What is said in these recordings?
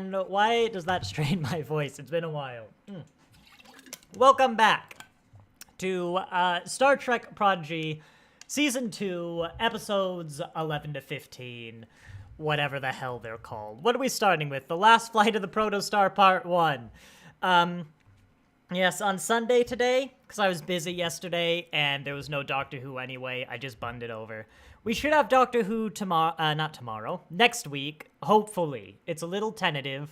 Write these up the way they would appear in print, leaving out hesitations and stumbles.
And why does that strain my voice? It's been a while. Welcome back to Star Trek Prodigy Season 2, Episodes 11 to 15, whatever the hell they're called. What are we starting with? The Last Flight of the Protostar Part 1. Yes, on Sunday today, because I was busy yesterday and there was no Doctor Who anyway, I just bunned it over. We should have Doctor Who next week, hopefully. It's a little tentative,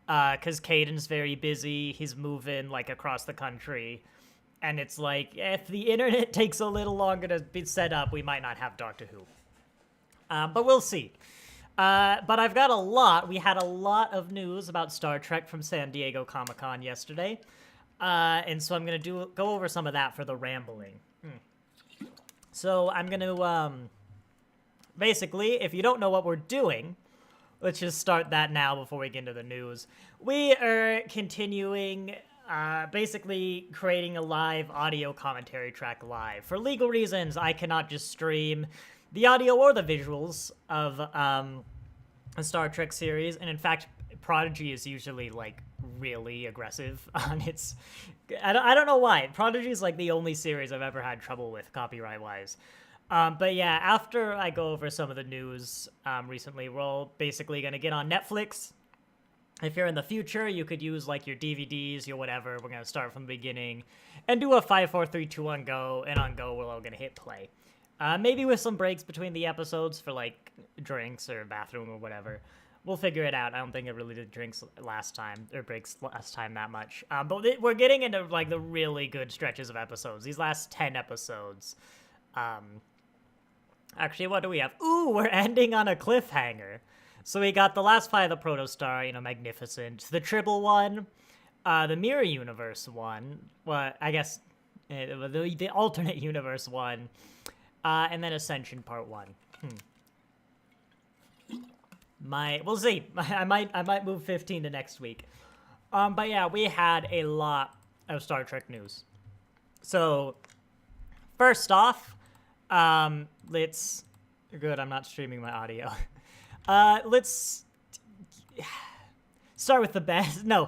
because Caden's very busy, he's moving, like, across the country, and it's like, if the internet takes a little longer to be set up, we might not have Doctor Who. But we'll see. But I've got we had a lot of news about Star Trek from San Diego Comic-Con yesterday. And so I'm going to go over some of that for the rambling. So I'm going to, basically, if you don't know what we're doing, let's just start that now before we get into the news. We are continuing, basically creating a live audio commentary track live. For legal reasons, I cannot just stream the audio or the visuals of, a Star Trek series, and in fact, Prodigy is usually, like, really aggressive on its... I don't know why. Prodigy is, like, the only series I've ever had trouble with, copyright-wise. But yeah, after I go over some of the news recently, we're all basically going to get on Netflix. If you're in the future, you could use, like, your DVDs, your whatever. We're going to start from the beginning and do a 5, 4, 3, 2, 1, go. And on go, we're all going to hit play. Maybe with some breaks between the episodes for, like, drinks or bathroom or whatever. We'll figure it out. I don't think it really did breaks last time that much. But we're getting into, like, the really good stretches of episodes. These last 10 episodes. Actually, what do we have? Ooh, we're ending on a cliffhanger. So we got the last fight of the Protostar, you know, magnificent. The Tribble one. The Mirror Universe one. Well, I guess the alternate universe one. And then Ascension Part 1. We'll see. I might move 15 to next week. But yeah, we had a lot of Star Trek news. So, first off, good, I'm not streaming my audio. Let's start with the best. No,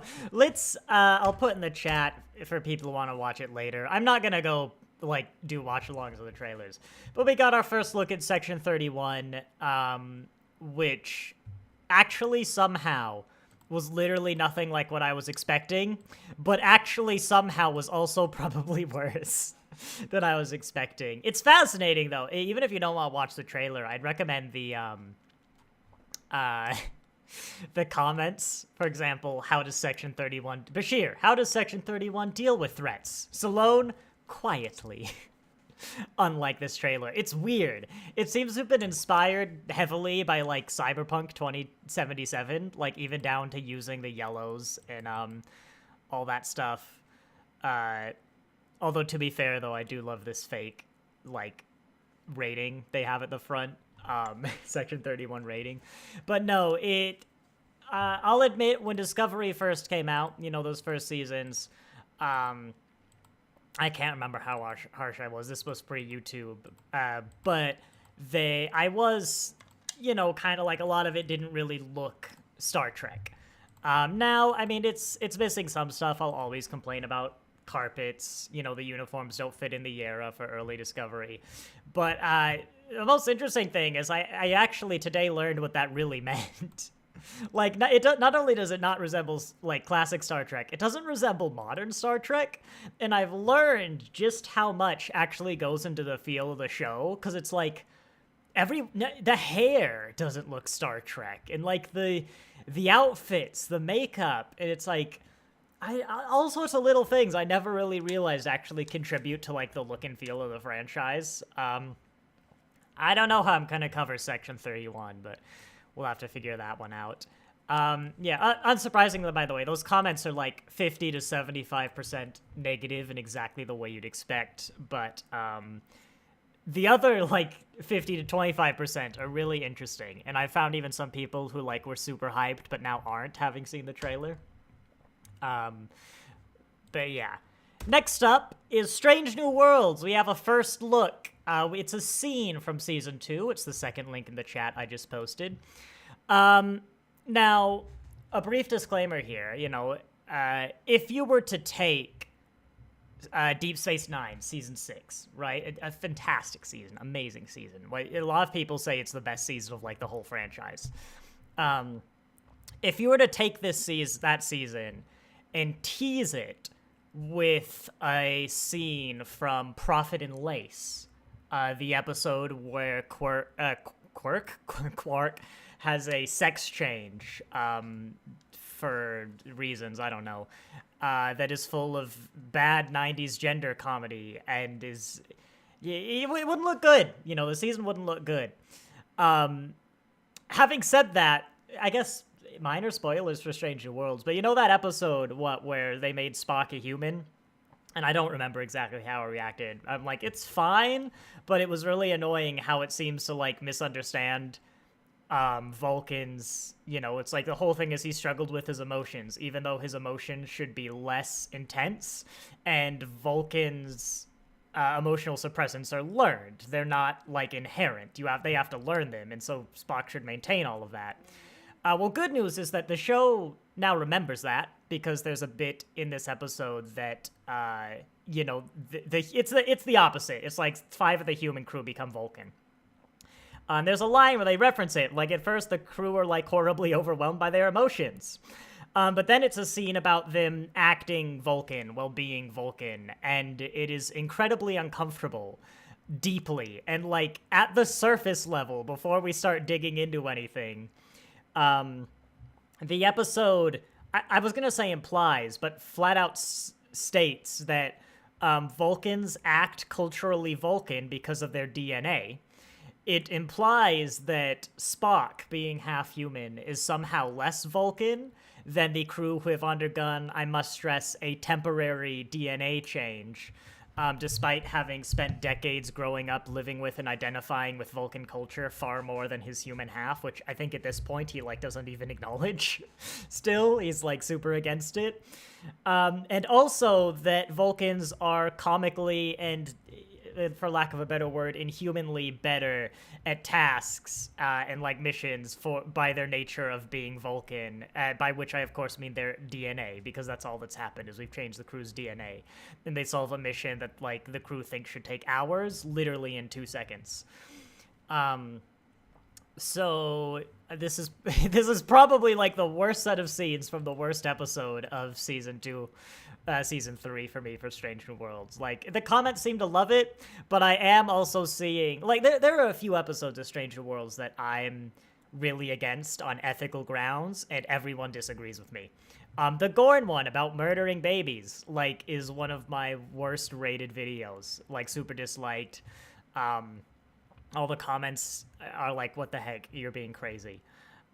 I'll put in the chat for people who want to watch it later. I'm not gonna go, like, do watch-alongs of the trailers. But we got our first look at Section 31, which actually somehow was literally nothing like what I was expecting, but actually somehow was also probably worse than I was expecting. It's fascinating, though. Even if you don't want to watch the trailer, I'd recommend the comments. For example, Bashir, how does Section 31 deal with threats? Salone, quietly. Unlike this trailer. It's weird. It seems to have been inspired heavily by, like, Cyberpunk 2077, like, even down to using the yellows and all that stuff. Although, to be fair, though, I do love this fake, like, rating they have at the front. Section 31 rating. But no, I'll admit, when Discovery first came out, you know, those first seasons, I can't remember how harsh I was. This was pre-YouTube. But I was, you know, kind of like a lot of it didn't really look Star Trek. Now, I mean, it's missing some stuff. I'll always complain about carpets. You know, the uniforms don't fit in the era for early Discovery. But the most interesting thing is I actually today learned what that really meant. Like, not only does it not resemble, like, classic Star Trek, it doesn't resemble modern Star Trek, and I've learned just how much actually goes into the feel of the show, because it's like, the hair doesn't look Star Trek, and, like, the outfits, the makeup, and it's like, all sorts of little things I never really realized actually contribute to, like, the look and feel of the franchise. I don't know how I'm gonna cover Section 31, but we'll have to figure that one out. Yeah, unsurprisingly, by the way, those comments are like 50 to 75% negative in exactly the way you'd expect, but the other, like, 50 to 25% are really interesting, and I found even some people who, like, were super hyped but now aren't, having seen the trailer. But yeah. Next up is Strange New Worlds. We have a first look. It's a scene from Season 2. It's the second link in the chat I just posted. Now, a brief disclaimer here. If you were to take Deep Space Nine season 6, right? A fantastic season, amazing season. A lot of people say it's the best season of like the whole franchise. If you were to take that season and tease it with a scene from Prophet and Lace, the episode where Quark has a sex change for reasons I don't know, that is full of bad 90s gender comedy and it wouldn't look good. The season wouldn't look good. Having said that, I guess minor spoilers for Strange New Worlds, but that episode where they made Spock a human? And I don't remember exactly how I reacted. I'm like, it's fine, but it was really annoying how it seems to like misunderstand Vulcan's, it's like the whole thing is he struggled with his emotions, even though his emotions should be less intense, and Vulcan's emotional suppressants are learned. They're not like inherent. They have to learn them, and so Spock should maintain all of that. Well, good news is that the show now remembers that, because there's a bit in this episode that it's the opposite. It's like 5 of the human crew become Vulcan. There's a line where they reference it. Like, at first, the crew are, like, horribly overwhelmed by their emotions. But then it's a scene about them acting Vulcan while being Vulcan, and it is incredibly uncomfortable, deeply. And, like, at the surface level, before we start digging into anything, the episode, I was going to say implies, but flat out states that Vulcans act culturally Vulcan because of their DNA. It implies that Spock, being half human, is somehow less Vulcan than the crew who have undergone, I must stress, a temporary DNA change, despite having spent decades growing up living with and identifying with Vulcan culture far more than his human half, which I think at this point he like doesn't even acknowledge. Still, he's like super against it. And also that Vulcans are comically and, for lack of a better word, inhumanly better at tasks and like missions by their nature of being Vulcan, by which I of course mean their DNA, because that's all that's happened is we've changed the crew's DNA, and they solve a mission that like the crew thinks should take hours, literally in 2 seconds. So this is probably like the worst set of scenes from the worst episode of season 3 for me for Strange New Worlds. Like, the comments seem to love it, but I am also seeing, like, there are a few episodes of Strange New Worlds that I'm really against on ethical grounds, and everyone disagrees with me. The Gorn one about murdering babies, like, is one of my worst rated videos, like, super disliked. All the comments are like, what the heck, you're being crazy.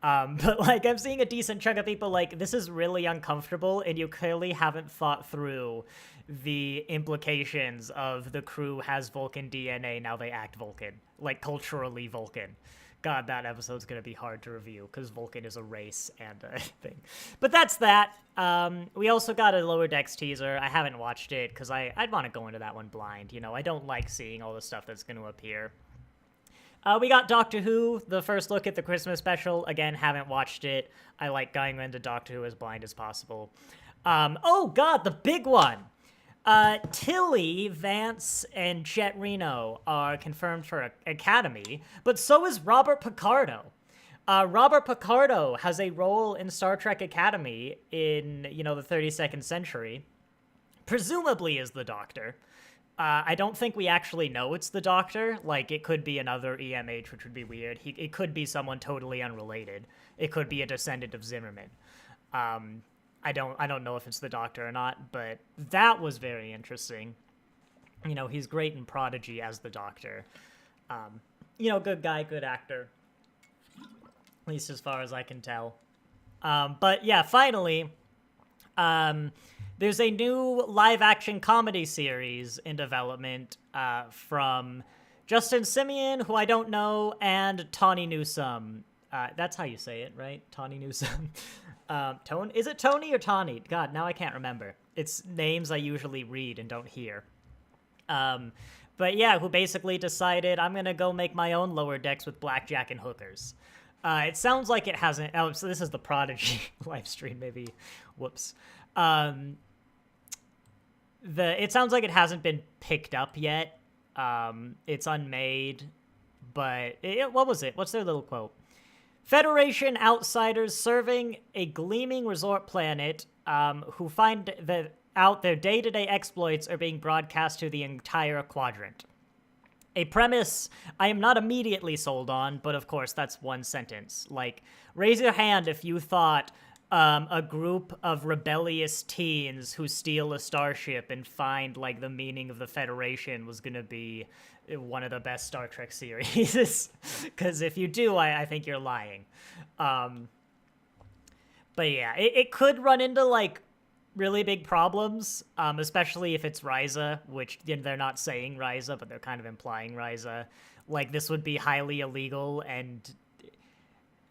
But, like, I'm seeing a decent chunk of people like, this is really uncomfortable, and you clearly haven't thought through the implications of the crew has Vulcan DNA, now they act Vulcan. Like, culturally Vulcan. God, that episode's gonna be hard to review, because Vulcan is a race and a thing. But that's that. We also got a Lower Decks teaser. I haven't watched it, because I'd want to go into that one blind. I don't like seeing all the stuff that's going to appear. We got Doctor Who, the first look at the Christmas special. Again, haven't watched it. I like going into Doctor Who as blind as possible. Oh god, the big one! Tilly, Vance, and Jet Reno are confirmed for Academy, but so is Robert Picardo. Robert Picardo has a role in Star Trek Academy in, the 32nd century, presumably as the Doctor. I don't think we actually know it's the Doctor. Like, it could be another EMH, which would be weird. It could be someone totally unrelated. It could be a descendant of Zimmerman. I don't know if it's the Doctor or not, but that was very interesting. He's great in Prodigy as the Doctor. Good guy, good actor. At least as far as I can tell. But yeah, finally, there's a new live-action comedy series in development from Justin Simien, who I don't know, and Tawny Newsome. That's how you say it, right? Tawny Newsome. Is it Tony or Tawny? God, now I can't remember. It's names I usually read and don't hear. But yeah, who basically decided, I'm going to go make my own Lower Decks with blackjack and hookers. It sounds like it hasn't. Oh, so this is the Prodigy live stream, maybe. Whoops. It sounds like it hasn't been picked up yet. It's unmade, but what was it? What's their little quote? Federation outsiders serving a gleaming resort planet, who find out their day-to-day exploits are being broadcast to the entire quadrant. A premise I am not immediately sold on, but of course that's one sentence. Like, raise your hand if you thought a group of rebellious teens who steal a starship and find, like, the meaning of the Federation was gonna be one of the best Star Trek series. Because if you do, I think you're lying. But yeah, it could run into, like, really big problems, especially if it's Ryza, which they're not saying Ryza, but they're kind of implying Ryza. Like, this would be highly illegal, and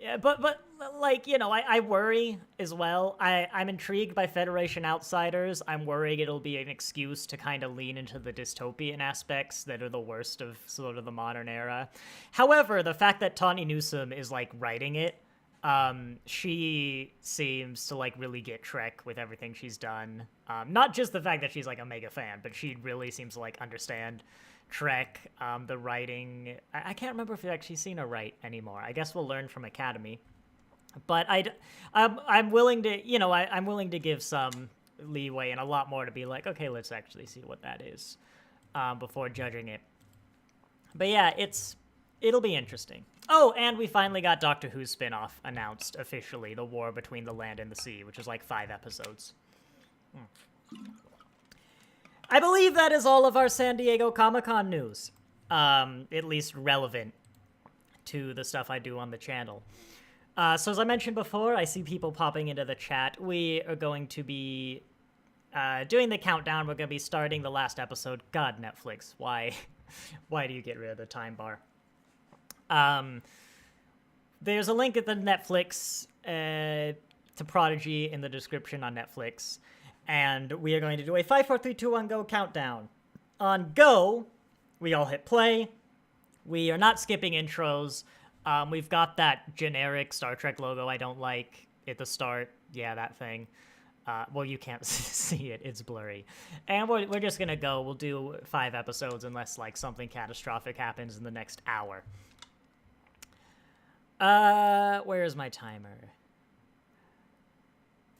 yeah, but like, you know, I worry as well. I'm intrigued by Federation outsiders. I'm worried it'll be an excuse to kind of lean into the dystopian aspects that are the worst of sort of the modern era. However, the fact that Tawny Newsome is, like, writing it, she seems to, like, really get Trek with everything she's done. Not just the fact that she's, like, a mega fan, but she really seems to, like, understand Trek. The writing, I can't remember if I've actually seen her write anymore. I guess we'll learn from Academy. But I'm willing to, you know, I'm willing to give some leeway and a lot more to be like, okay, let's actually see what that is, before judging it. But yeah, it'll be interesting. Oh, and we finally got Doctor Who's spinoff announced officially, The War Between the Land and the Sea, which is like 5 episodes. I believe that is all of our San Diego Comic-Con news. At least relevant to the stuff I do on the channel. So as I mentioned before, I see people popping into the chat. We are going to be doing the countdown. We're going to be starting the last episode. God, Netflix, why do you get rid of the time bar? There's a link at the Netflix to Prodigy in the description on Netflix, and we are going to do a 5, 4, 3, 2, 1, go countdown. On go, we all hit play. We are not skipping intros. We've got that generic Star Trek logo I don't like at the start. Yeah, that thing. Well, you can't see it. It's blurry. And we're just gonna go. We'll do 5 episodes unless, like, something catastrophic happens in the next hour. Where is my timer?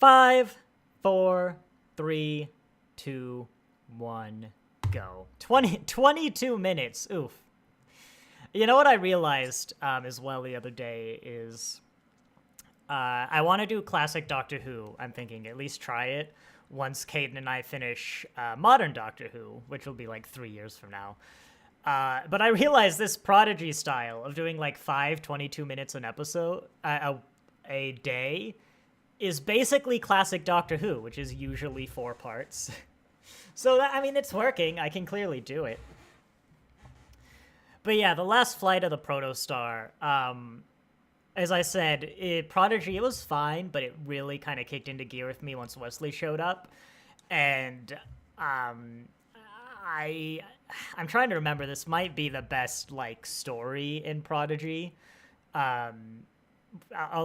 5, 4, 3, 2, 1, go. 22 minutes. Oof. You know what I realized as well the other day is I want to do classic Doctor Who. I'm thinking at least try it once Caden and I finish modern Doctor Who, which will be like 3 years from now. But I realized this Prodigy style of doing like 5 22 minutes an episode a day is basically classic Doctor Who, which is usually 4 parts. So I mean, it's working. I can clearly do it. But yeah, the last flight of the Protostar, as I said, Prodigy, it was fine, but it really kind of kicked into gear with me once Wesley showed up. And I'm trying to remember, this might be the best, like, story in Prodigy. I'll,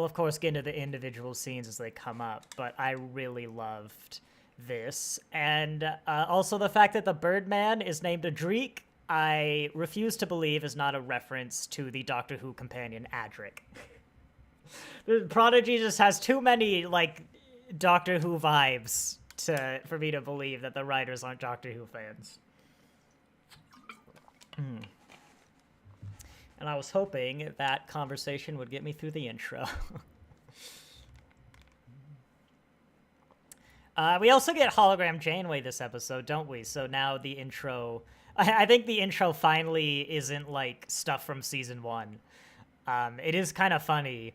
of course, get into the individual scenes as they come up, but I really loved this. And also the fact that the Birdman is named Adric, I refuse to believe is not a reference to the Doctor Who companion Adric. The Prodigy just has too many, like, Doctor Who vibes for me to believe that the writers aren't Doctor Who fans. And I was hoping that conversation would get me through the intro. We also get Hologram Janeway this episode, don't we? So now the intro... I think the intro finally isn't, like, stuff from Season 1. It is kind of funny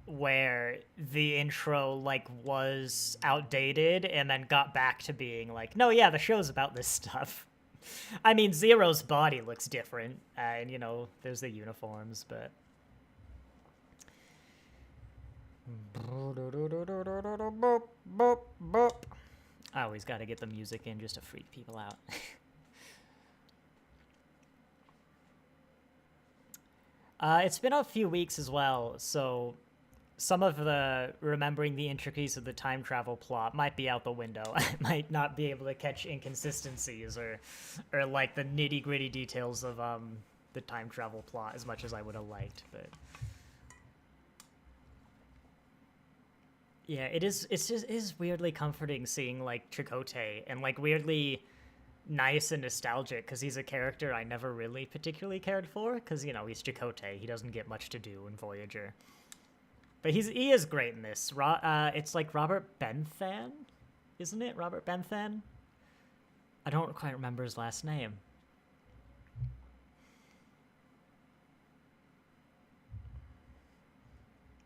where the intro, like, was outdated and then got back to being like, no, yeah, the show's about this stuff. I mean, Zero's body looks different, and, you know, there's the uniforms, but... I always gotta get the music in just to freak people out. It's been a few weeks as well, so some of the remembering the intricacies of the time travel plot might be out the window. I might not be able to catch inconsistencies or like the nitty gritty details of the time travel plot as much as I would have liked, but yeah, it is weirdly comforting seeing like Chakotay and like weirdly nice and nostalgic because he's a character I never really particularly cared for because you know he's Chakotay, he doesn't get much to do in Voyager. But he is great in this. It's like Robert Benthan, isn't it? Robert Benthan? I don't quite remember his last name.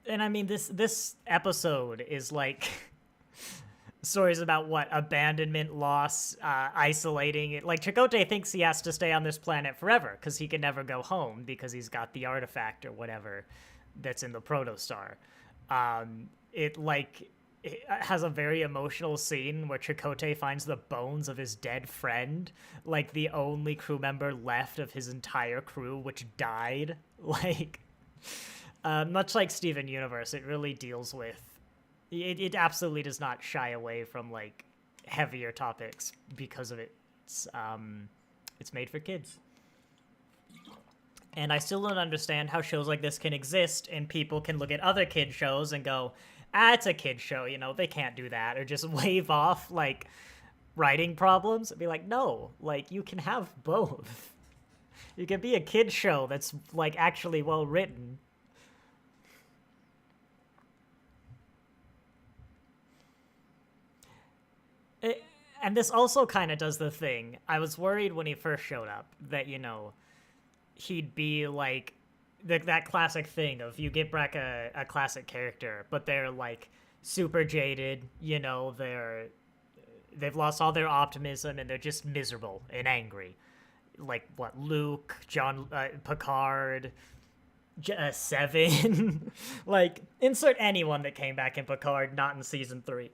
And I mean, this episode is like stories about what abandonment, loss, isolating. It like Chakotay thinks he has to stay on this planet forever because he can never go home because he's got the artifact or whatever that's in the protostar. It has a very emotional scene where Chakotay finds the bones of his dead friend, like the only crew member left of his entire crew, which died. Like, much like Steven Universe, it really deals with. It absolutely does not shy away from like heavier topics because of it's made for kids. And I still don't understand how shows like this can exist and people can look at other kid shows and go, it's a kid show, you know, they can't do that. Or just wave off, like, writing problems and be like, no, like, you can have both. You can be a kid show that's, like, actually well written. And this also kind of does the thing. I was worried when he first showed up that, you know, he'd be like that classic thing of you get back a classic character, but they're like super jaded, you know, they've lost all their optimism and they're just miserable and angry. Like what, Luke, John, Picard, Seven, like insert anyone that came back in Picard, not in season 3.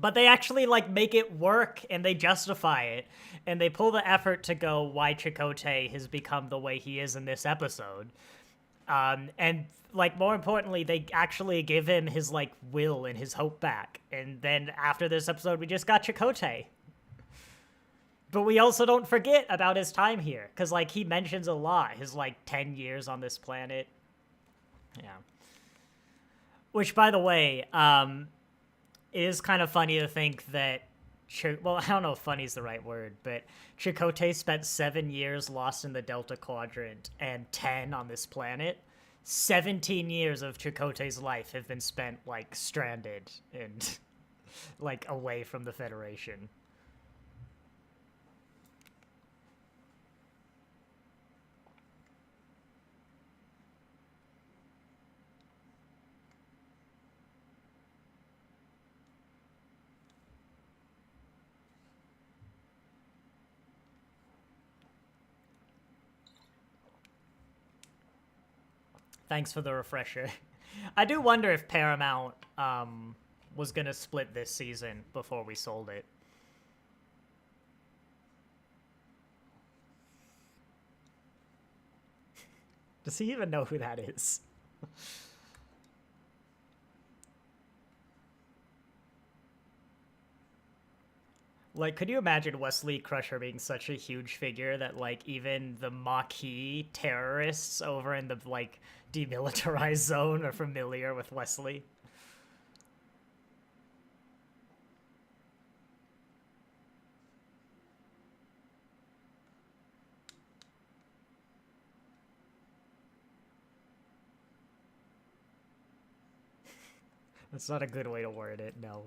But they actually like make it work and they justify it and they pull the effort to go why Chakotay has become the way he is in this episode. And like more importantly, they actually give him his like will and his hope back. And then after this episode, we just got Chakotay. But we also don't forget about his time here because like he mentions a lot his like 10 years on this planet. Yeah. Which by the way, it is kind of funny to think that, well, I don't know if funny is the right word, but Chakotay spent 7 years lost in the Delta Quadrant and 10 on this planet. 17 years of Chakotay's life have been spent, like, stranded and, like, away from the Federation. Thanks for the refresher. I do wonder if Paramount was going to split this season before we sold it. Does he even know who that is? Like, could you imagine Wesley Crusher being such a huge figure that, like, even the Maquis terrorists over in the, like, demilitarized zone are familiar with Wesley? That's not a good way to word it, no.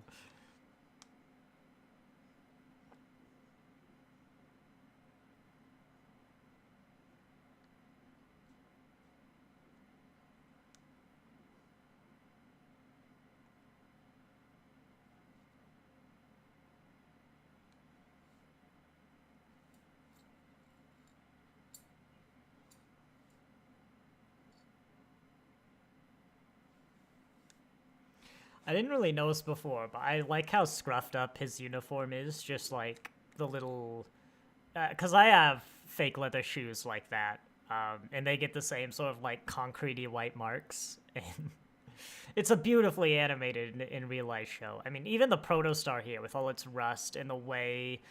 I didn't really notice before, but I like how scruffed up his uniform is, just like the little... Because I have fake leather shoes like that. and they get the same sort of like concretey white marks. And it's a beautifully animated in real life show. I mean, even the protostar here with all its rust and the way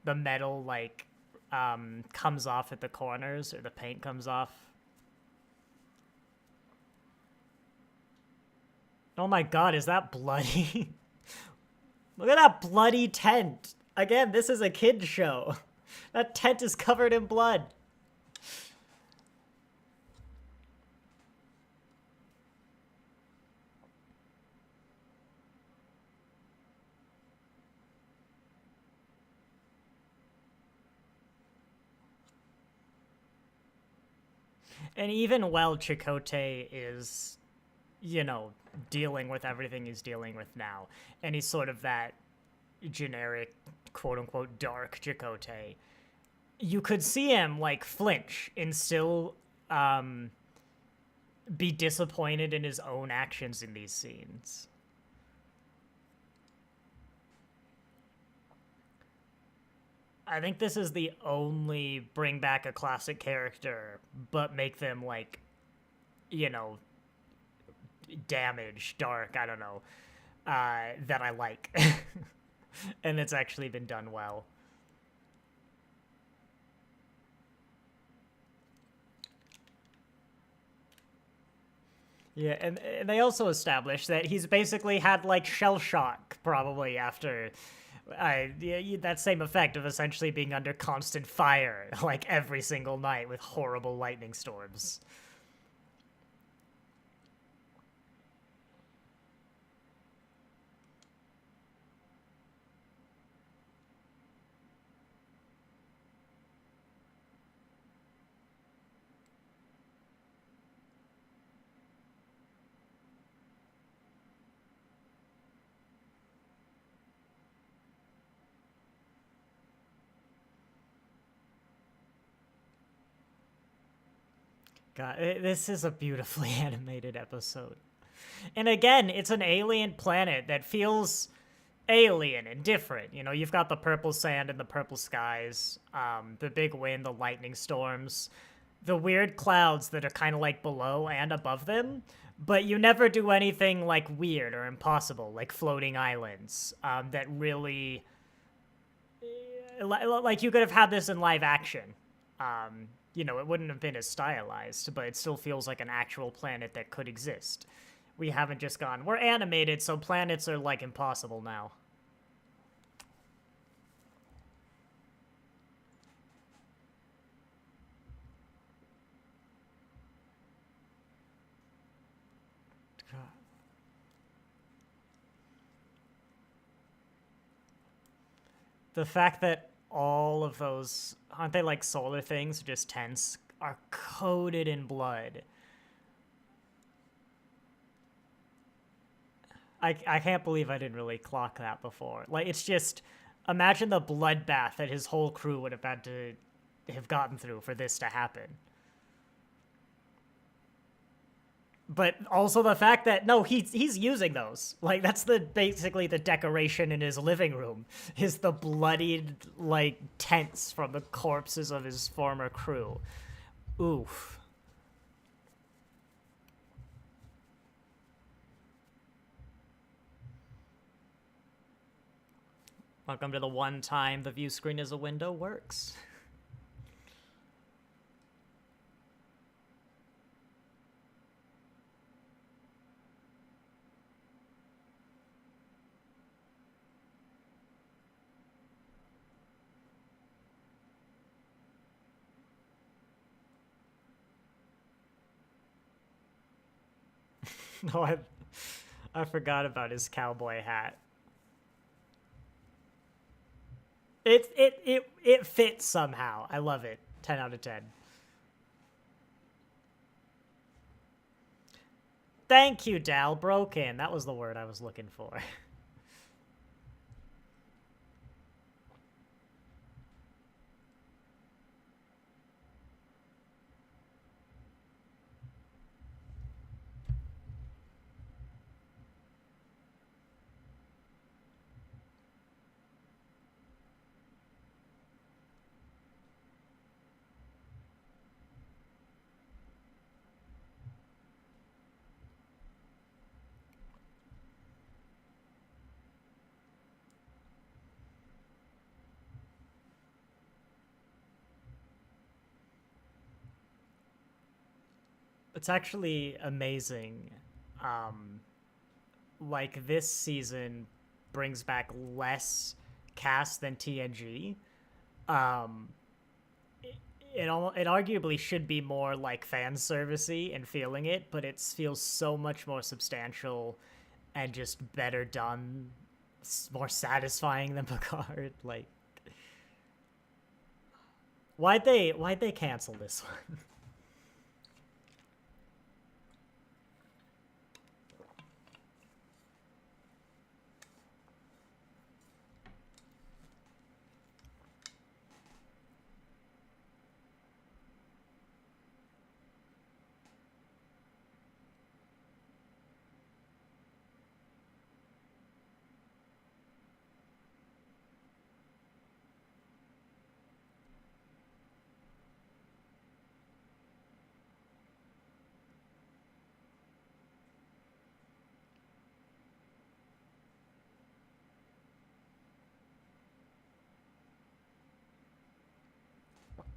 the metal like comes off at the corners, or the paint comes off. Oh my god, is that bloody? Look at that bloody tent. Again, this is a kid's show. That tent is covered in blood. And even while Chakotay is, you know, dealing with everything he's dealing with now, and he's sort of that generic, quote-unquote, dark Chakotay, you could see him, like, flinch and still be disappointed in his own actions in these scenes. I think this is the only bring back a classic character, but make them, like, you know, damaged, dark, I don't know, that I like. And it's actually been done well. Yeah, and they also established that he's basically had, like, shell shock, probably, after that same effect of essentially being under constant fire, like, every single night with horrible lightning storms. God, this is a beautifully animated episode. And again, it's an alien planet that feels alien and different. You know, you've got the purple sand and the purple skies, the big wind, the lightning storms, the weird clouds that are kind of like below and above them, but you never do anything like weird or impossible, like floating islands, that really, like you could have had this in live action. You know, it wouldn't have been as stylized, but it still feels like an actual planet that could exist. We haven't just gone, we're animated, so planets are, like, impossible now. The fact that all of those, aren't they like solar things, just tents, are coated in blood. I can't believe I didn't really clock that before. Like, it's just, imagine the bloodbath that his whole crew would have had to have gotten through for this to happen. But also the fact that, no, he's using those. Like, that's basically the decoration in his living room, is the bloodied, like, tents from the corpses of his former crew. Oof. Welcome to the one time the view screen as a window works. No, I forgot about his cowboy hat. It fits somehow. I love it. 10 out of 10. Thank you, Dal. Broken. That was the word I was looking for. It's actually amazing. Um, like this season brings back less cast than TNG. Um, it arguably should be more like fan servicey and feeling it, but it feels so much more substantial and just better done, more satisfying than Picard. Like, why'd they cancel this one?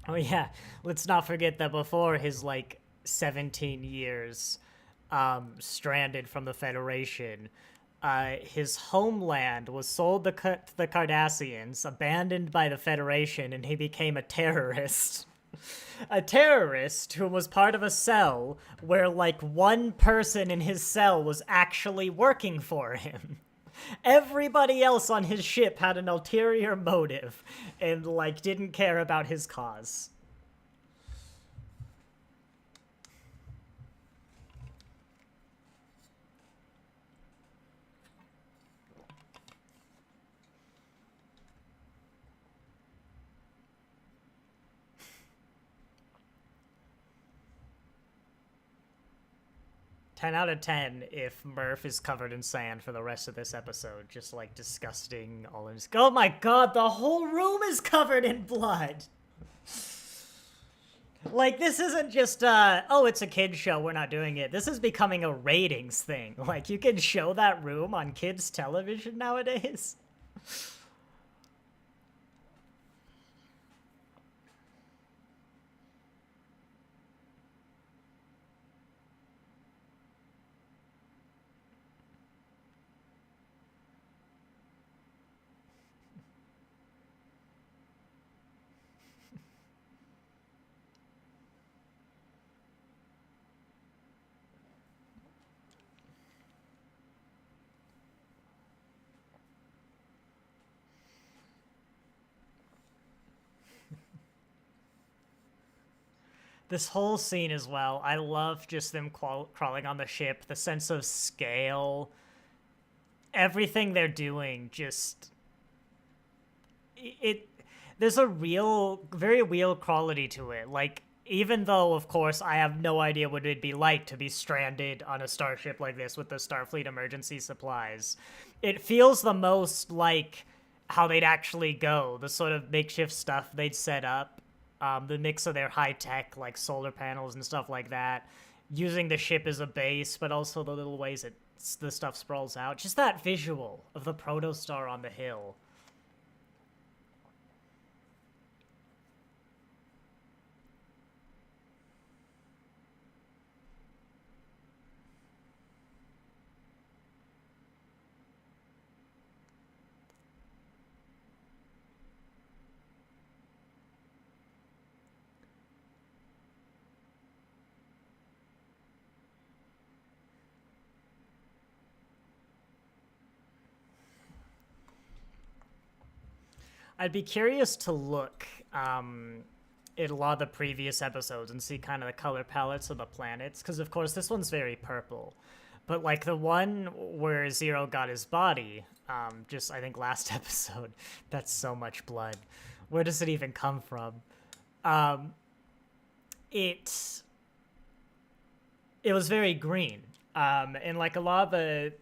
Oh yeah, let's not forget that before his like 17 years stranded from the Federation, his homeland was sold to the Cardassians, abandoned by the Federation, and he became a terrorist. A terrorist who was part of a cell where like one person in his cell was actually working for him. Everybody else on his ship had an ulterior motive and like didn't care about his cause. 10 out of 10 if Murph is covered in sand for the rest of this episode. Just like disgusting all in his. Oh my god, the whole room is covered in blood! Like, this isn't just, oh, it's a kid's show, we're not doing it. This is becoming a ratings thing. Like, you can show that room on kids' television nowadays. This whole scene as well, I love just them crawling on the ship, the sense of scale, everything they're doing, just it there's a real, very real quality to it. Like, even though, of course, I have no idea what it'd be like to be stranded on a starship like this with the Starfleet emergency supplies, it feels the most like how they'd actually go, the sort of makeshift stuff they'd set up, the mix of their high-tech, like, solar panels and stuff like that, using the ship as a base, but also the little ways the stuff sprawls out. Just that visual of the protostar on the hill. I'd be curious to look at a lot of the previous episodes and see kind of the color palettes of the planets, because of course this one's very purple. But like the one where Zero got his body, just I think last episode, that's so much blood. Where does it even come from? Um, it it was very green, and like a lot of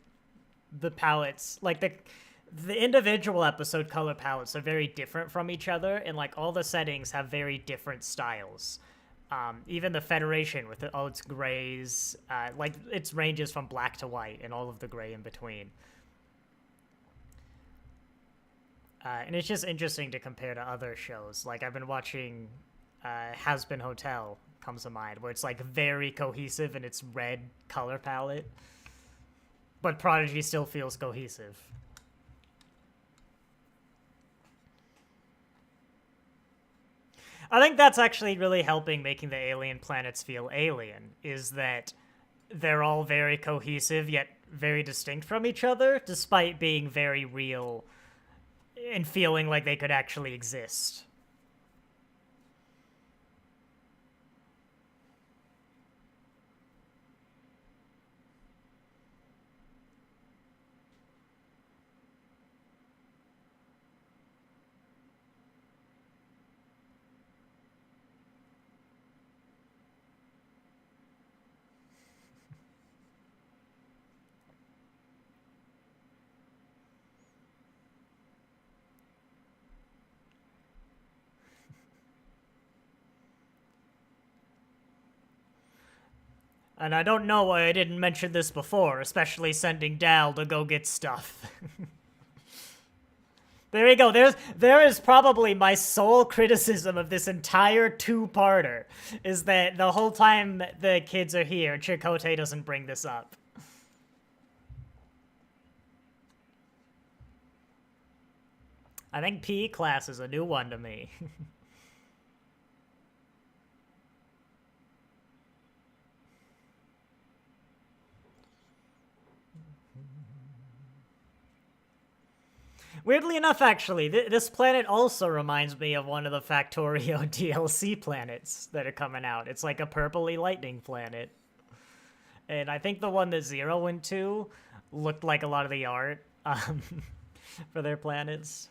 the palettes, like the individual episode color palettes are very different from each other, and like all the settings have very different styles. Even the Federation with all its grays, like its ranges from black to white and all of the gray in between. And it's just interesting to compare to other shows. Like I've been watching Has Been Hotel comes to mind, where it's like very cohesive in its red color palette. But Prodigy still feels cohesive. I think that's actually really helping making the alien planets feel alien, is that they're all very cohesive yet very distinct from each other, despite being very real and feeling like they could actually exist. And I don't know why I didn't mention this before, especially sending Dal to go get stuff. There you go. There is probably my sole criticism of this entire two-parter, is that the whole time the kids are here, Chakotay doesn't bring this up. I think PE class is a new one to me. Weirdly enough, actually, this planet also reminds me of one of the Factorio DLC planets that are coming out. It's like a purpley lightning planet. And I think the one that Zero went to looked like a lot of the art for their planets.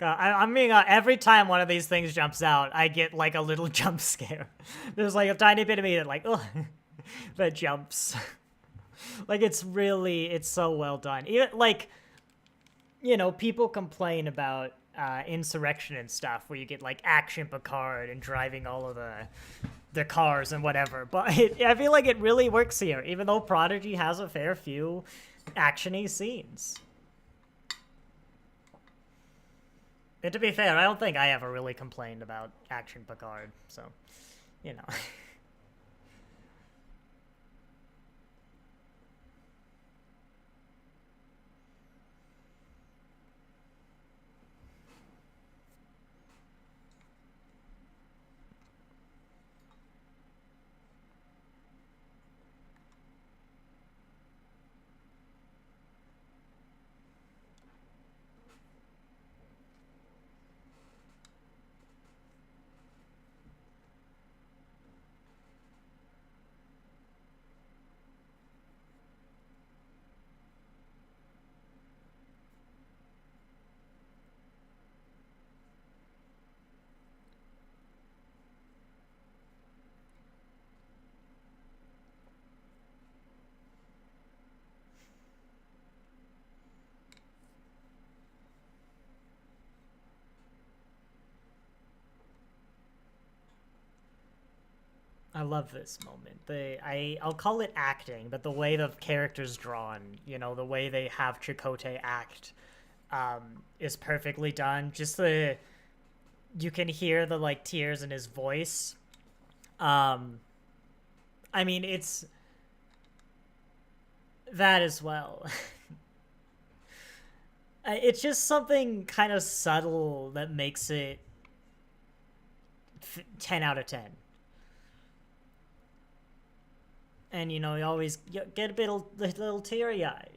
I mean, every time one of these things jumps out, I get like a little jump scare. There's like a tiny bit of me that like, ugh, that jumps. Like it's so well done. Even like, you know, people complain about Insurrection and stuff, where you get like Action Picard and driving all of the cars and whatever. But I feel like it really works here, even though Prodigy has a fair few actiony scenes. And to be fair, I don't think I ever really complained about Action Picard, so, you know. I love this moment. I'll call it acting, but the way the character's drawn, you know, the way they have Chakotay act, is perfectly done. Just you can hear the like tears in his voice. I mean, it's that as well. It's just something kind of subtle that makes it 10 out of 10. And, you know, you always get a little teary-eyed.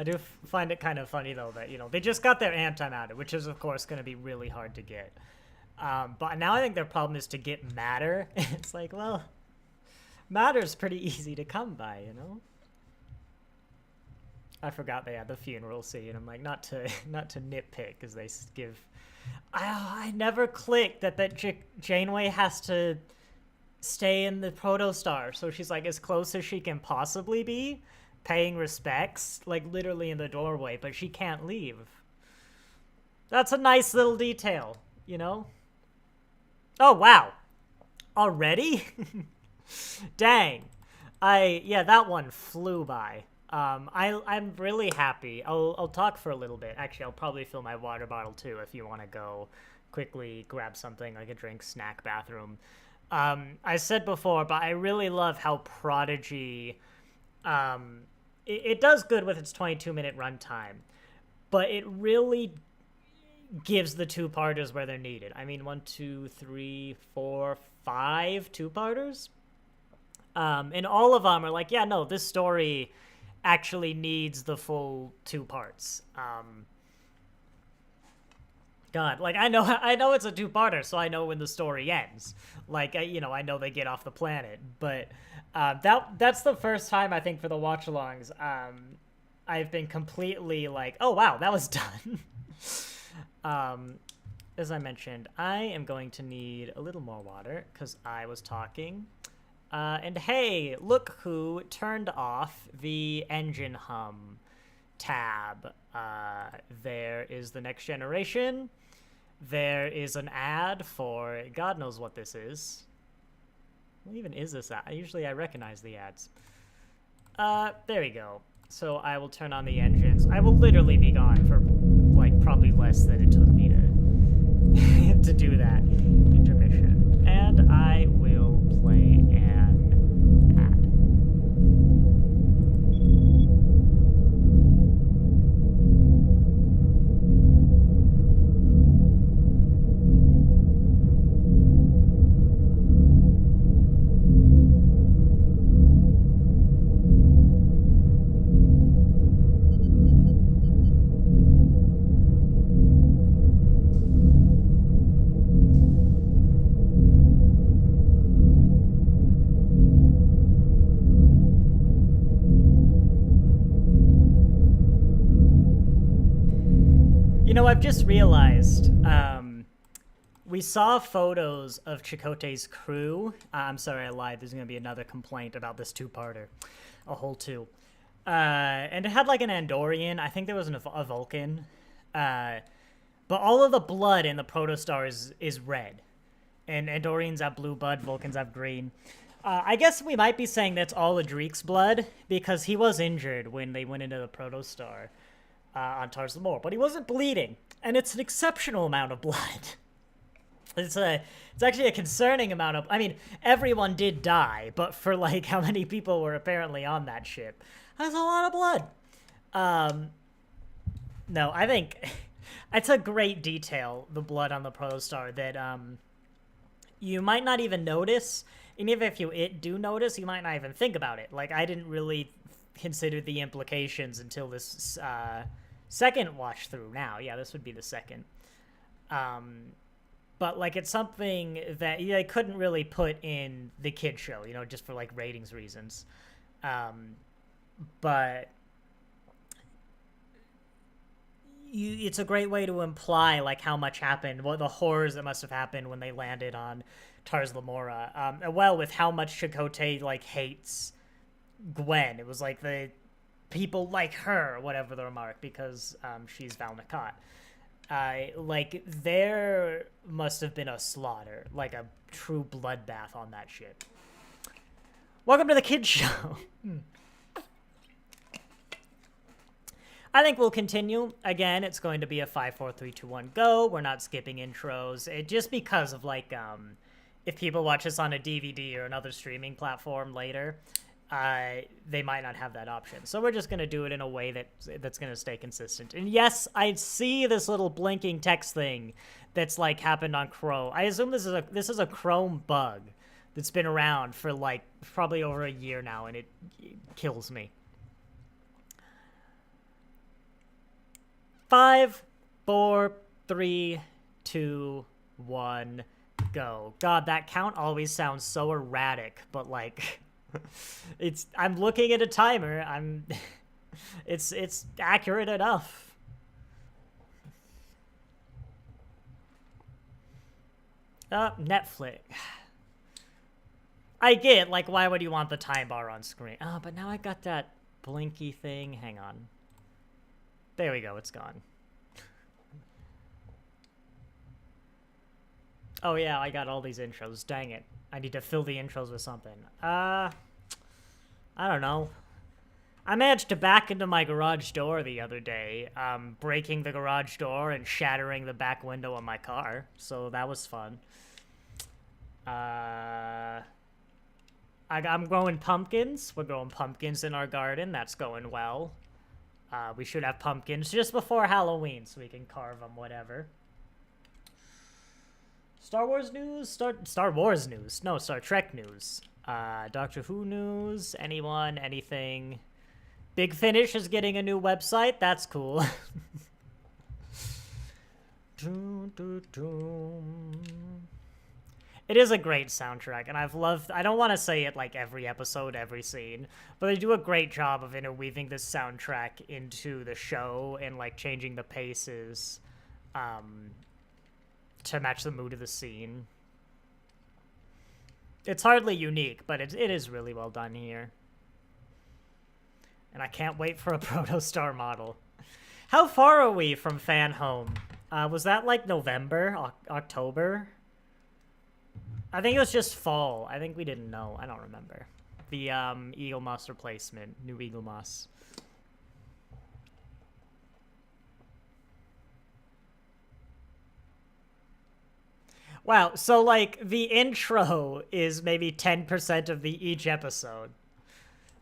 I do find it kind of funny, though, that, you know, they just got their antimatter, which is, of course, going to be really hard to get. But now I think their problem is to get matter. It's like, well, matter's pretty easy to come by, you know? I forgot they had the funeral scene. I'm like, not to nitpick, because they give... I never clicked that Janeway has to stay in the protostar, so she's like as close as she can possibly be, paying respects, like literally in the doorway, but she can't leave. That's a nice little detail, you know? Oh, wow. Already? Dang. Yeah, that one flew by. I'm really happy. I'll talk for a little bit. Actually, I'll probably fill my water bottle too if you want to go quickly grab something like a drink, snack, bathroom. I said before, but I really love how Prodigy, it does good with its 22-minute runtime, but it really gives the two-parters where they're needed. I mean, 1, 2, 3, 4, 5 two-parters. And all of them are like, yeah, no, this story actually needs the full 2 parts. God, like, I know it's a 2-parter, so I know when the story ends. Like, you know, I know they get off the planet, but that's the first time, I think, for the watch-alongs, I've been completely like, oh, wow, that was done. As I mentioned, I am going to need a little more water, because I was talking. And hey, look who turned off the engine hum tab. There is the Next Generation. There is an ad for God knows what this is. What even is this ad? Usually I recognize the ads. There we go. So I will turn on the engines. I will literally be gone for, like, probably less than it took me to, to do that. Intermission. And I will play an ad. You know, I've just realized, we saw photos of Chakotay's crew. I'm sorry, I lied. There's going to be another complaint about this 2-parter. A whole 2. And it had, like, an Andorian. I think there was a Vulcan. But all of the blood in the protostar is red. And Andorians have blue blood, Vulcans have green. I guess we might be saying that's all Adrik's blood, because he was injured when they went into the protostar. On Tars Lamor, but he wasn't bleeding, and it's an exceptional amount of blood. It's actually a concerning amount of. I mean, everyone did die, but for like how many people were apparently on that ship, that's a lot of blood. No, I think it's a great detail, the blood on the protostar, that you might not even notice, and even if you do notice, you might not even think about it. Like, I didn't really consider the implications until this second watch through now. Yeah, this would be the second. But, like, it's something that they couldn't really put in the kid show, you know, just for, like, ratings reasons. But it's a great way to imply, like, how much happened, what the horrors that must have happened when they landed on Tars Lamora. Well, with how much Chakotay, like, hates Gwen. It was like the people like her, whatever the remark, because she's Val Nakot. Like, there must have been a slaughter, like a true bloodbath on that ship. Welcome to the kids show. I think we'll continue. Again, it's going to be a 5, 4, 3, 2, 1, go. We're not skipping intros. Just because of, like, if people watch this on a DVD or another streaming platform later, they might not have that option. So we're just going to do it in a way that's going to stay consistent. And yes, I see this little blinking text thing that's, like, happened on Chrome. I assume this is a Chrome bug that's been around for, like, probably over a year now, and it kills me. 5, 4, 3, 2, 1, go. God, that count always sounds so erratic, but like I'm looking at a timer. It's accurate enough. Netflix. I get, like, why would you want the time bar on screen? Oh, but now I got that blinky thing. Hang on. There we go, it's gone. Oh yeah, I got all these intros. Dang it. I need to fill the intros with something. I don't know. I managed to back into my garage door the other day, breaking the garage door and shattering the back window of my car. So that was fun. I'm growing pumpkins. We're growing pumpkins in our garden. That's going well. We should have pumpkins just before Halloween so we can carve them, whatever. Star Wars news? Star Wars news. No, Star Trek news. Doctor Who news. Anyone? Anything? Big Finish is getting a new website. That's cool. It is a great soundtrack, and I don't want to say it like every episode, every scene, but they do a great job of interweaving this soundtrack into the show and like changing the paces to match the mood of the scene. It's hardly unique, but it is really well done here. And I can't wait for a Protostar model. How far are we from Fan Home? Was that like November? October? I think it was just fall. I think we didn't know. I don't remember. The Eagle Moss replacement. New Eagle Moss. Wow, so like the intro is maybe 10% of each episode.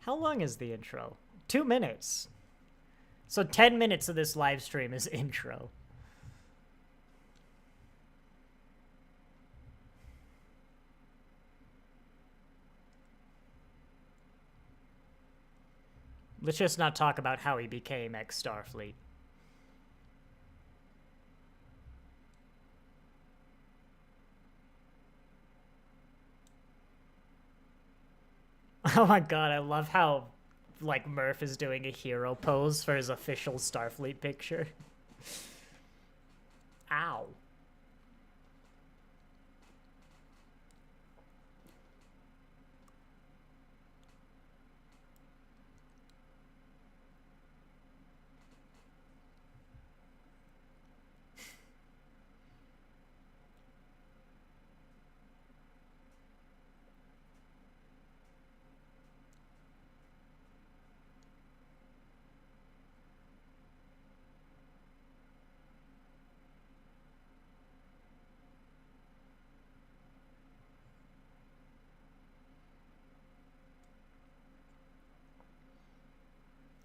How long is the intro? 2 minutes. So 10 minutes of this live stream is intro. Let's just not talk about how he became ex-Starfleet. Oh my god, I love how, like, Murph is doing a hero pose for his official Starfleet picture. Ow.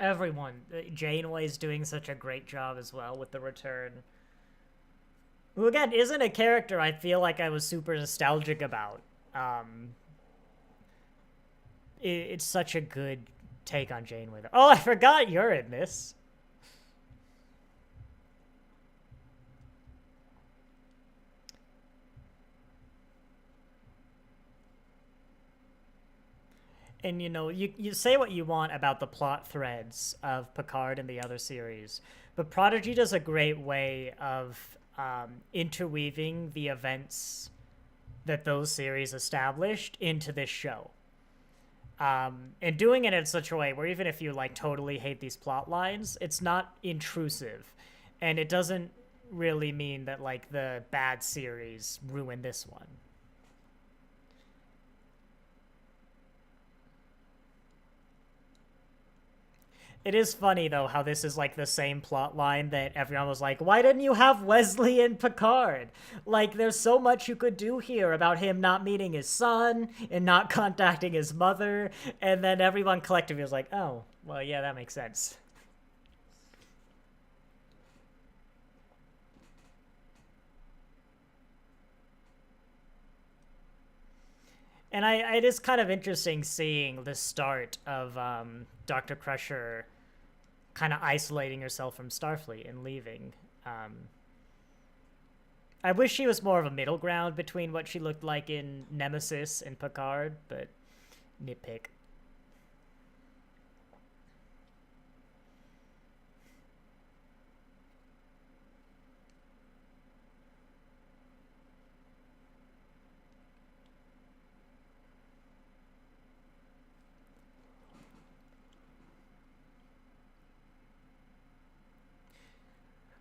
Everyone. Janeway's doing such a great job as well with the return. Who, again, isn't a character I feel like I was super nostalgic about. It's such a good take on Janeway. Oh, I forgot you're in this. And, you know, you say what you want about the plot threads of Picard and the other series, but Prodigy does a great way of interweaving the events that those series established into this show. And doing it in such a way where even if you, like, totally hate these plot lines, it's not intrusive. And it doesn't really mean that, like, the bad series ruined this one. It is funny, though, how this is, like, the same plot line that everyone was like, why didn't you have Wesley and Picard? Like, there's so much you could do here about him not meeting his son and not contacting his mother. And then everyone collectively was like, oh, well, yeah, that makes sense. And it is kind of interesting seeing the start of Dr. Crusher kind of isolating herself from Starfleet and leaving. I wish she was more of a middle ground between what she looked like in Nemesis and Picard, but nitpick.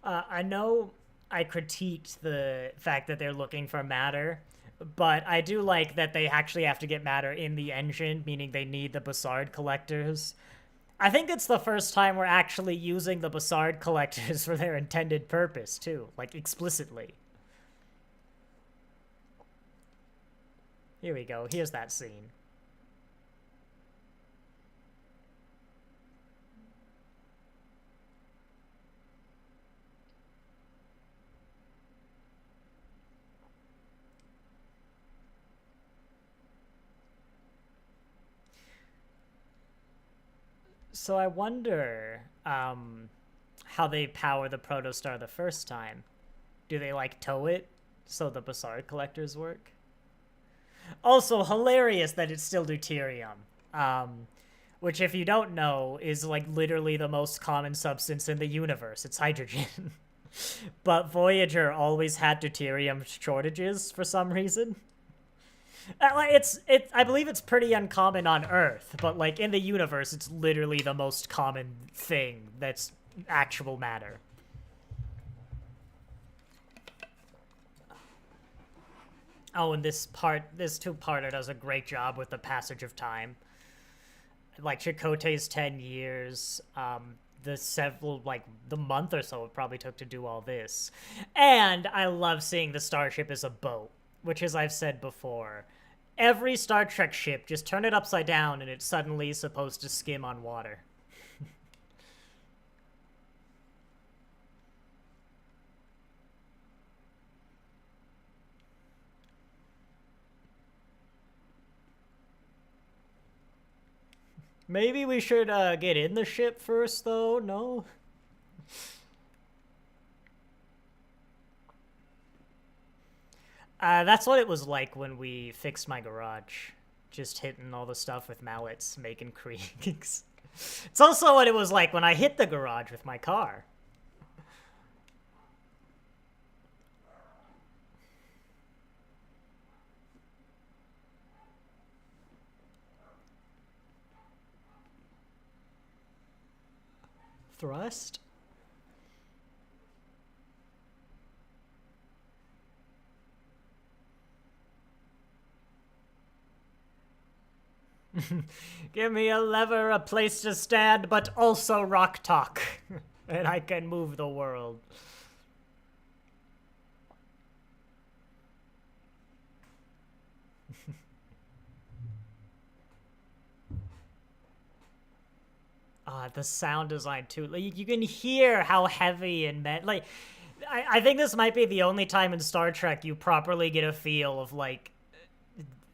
I know I critiqued the fact that they're looking for matter, but I do like that they actually have to get matter in the engine, meaning they need the Bassard collectors. I think it's the first time we're actually using the Bassard collectors for their intended purpose, too, like explicitly. Here we go. Here's that scene. So I wonder how they power the protostar the first time. Do they like tow it so the Bassard collectors work? Also hilarious that it's still deuterium, which if you don't know is like literally the most common substance in the universe. It's hydrogen. But Voyager always had deuterium shortages for some reason. I believe it's pretty uncommon on Earth, but like in the universe, it's literally the most common thing that's actual matter. Oh, and this two-parter does a great job with the passage of time. Like Chakotay's 10 years, the month or so it probably took to do all this. And I love seeing the starship as a boat, which, as I've said before, every Star Trek ship, just turn it upside down and it's suddenly supposed to skim on water. Maybe we should get in the ship first, though? No? That's what it was like when we fixed my garage. Just hitting all the stuff with mallets, making creaks. It's also what it was like when I hit the garage with my car. Thrust? Give me a lever, a place to stand, but also Rok-Tahk. And I can move the world. The sound design too. Like, you can hear how heavy and like, I think this might be the only time in Star Trek you properly get a feel of like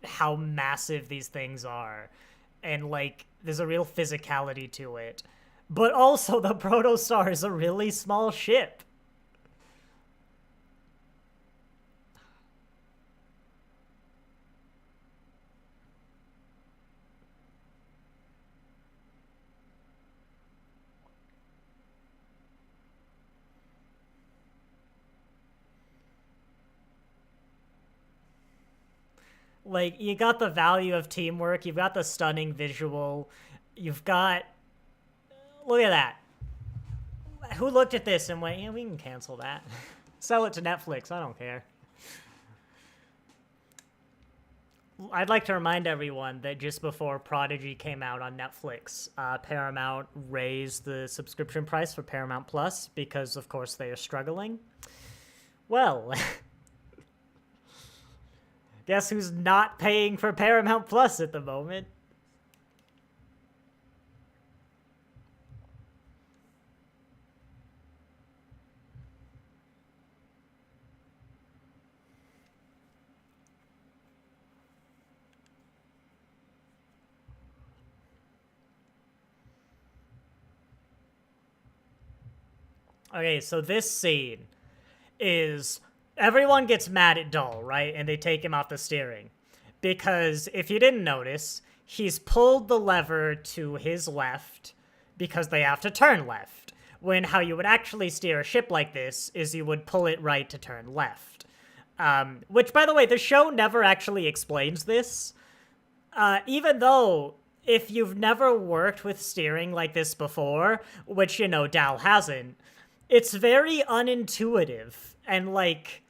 how massive these things are, and like there's a real physicality to it. But also, the Protostar is a really small ship. Like, you got the value of teamwork, you've got the stunning visual, you've got... Look at that. Who looked at this and went, yeah, we can cancel that. Sell it to Netflix, I don't care. I'd like to remind everyone that just before Prodigy came out on Netflix, Paramount raised the subscription price for Paramount Plus because, of course, they are struggling. Well... Guess who's not paying for Paramount Plus at the moment? Okay, so this scene is everyone gets mad at Dull, right? And they take him off the steering. Because if you didn't notice, he's pulled the lever to his left because they have to turn left. When how you would actually steer a ship like this is you would pull it right to turn left. Which, by the way, the show never actually explains this. Even though if you've never worked with steering like this before, which, Dal hasn't, it's very unintuitive. And, like,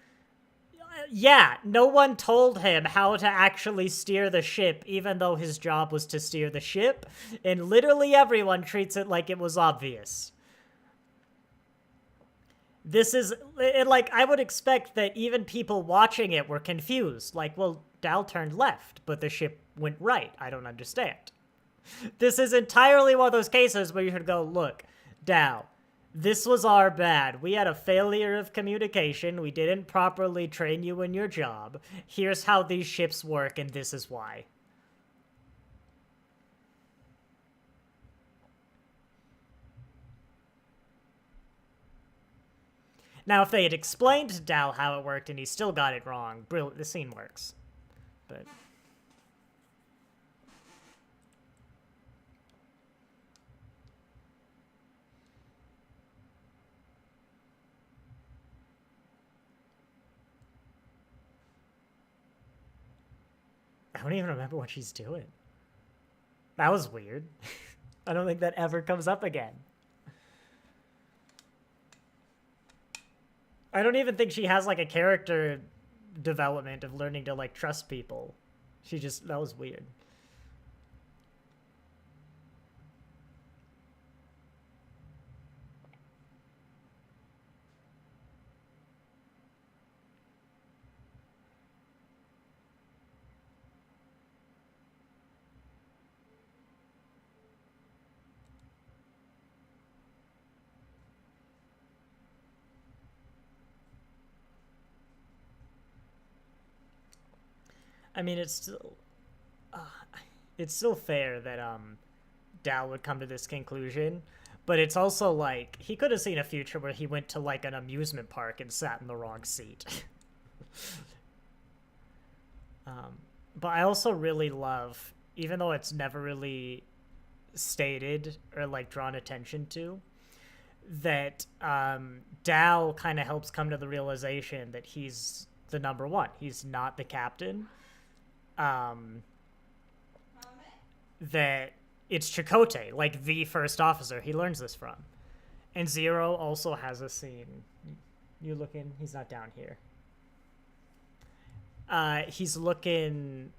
yeah, no one told him how to actually steer the ship, even though his job was to steer the ship. And literally everyone treats it like it was obvious. This is, like, I would expect that even people watching it were confused. Like, well, Dal turned left, but the ship went right. I don't understand. This is entirely one of those cases where you should go, look, Dal, this was our bad. We had a failure of communication. We didn't properly train you in your job. Here's how these ships work, and this is why. Now, if they had explained to Dal how it worked and he still got it wrong, brilliant, the scene works. But I don't even remember what she's doing. That was weird. I don't think that ever comes up again. I don't even think she has, like, a character development of learning to, like, trust people. That was weird. I mean, it's still fair that Dal would come to this conclusion, but it's also like he could have seen a future where he went to like an amusement park and sat in the wrong seat. But I also really love, even though it's never really stated or like drawn attention to, that Dal kind of helps come to the realization that he's the number one. He's not the captain. That it's Chakotay, like the first officer he learns this from. And Zero also has a scene. You looking? He's not down here. He's looking.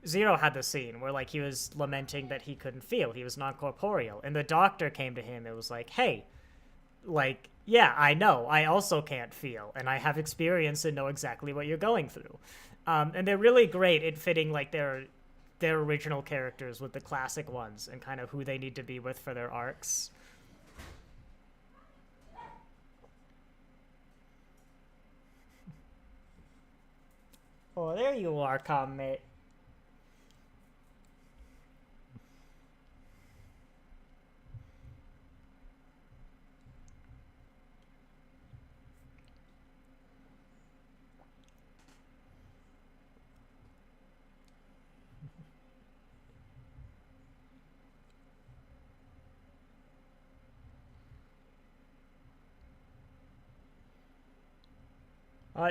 Zero had the scene where like he was lamenting that he couldn't feel. He was non-corporeal. And the doctor came to him and was like, hey, like, yeah, I know. I also can't feel. And I have experience and know exactly what you're going through. And they're really great at fitting like their original characters with the classic ones and kind of who they need to be with for their arcs. Oh, there you are, Comet.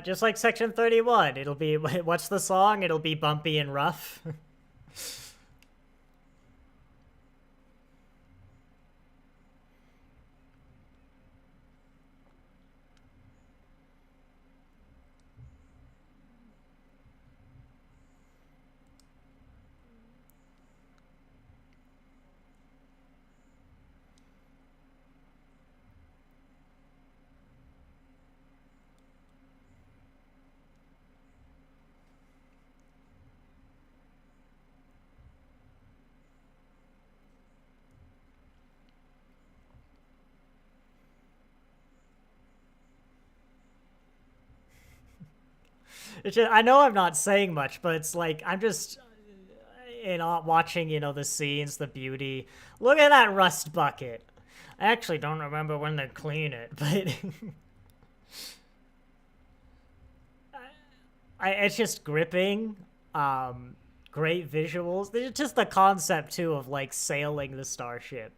Just like Section 31, it'll be, what's the song? It'll be bumpy and rough. It's just, I know I'm not saying much, but it's like, I'm just watching, the scenes, the beauty. Look at that rust bucket. I actually don't remember when they clean it, but it's just gripping. Great visuals. There's just the concept too of like sailing the starship.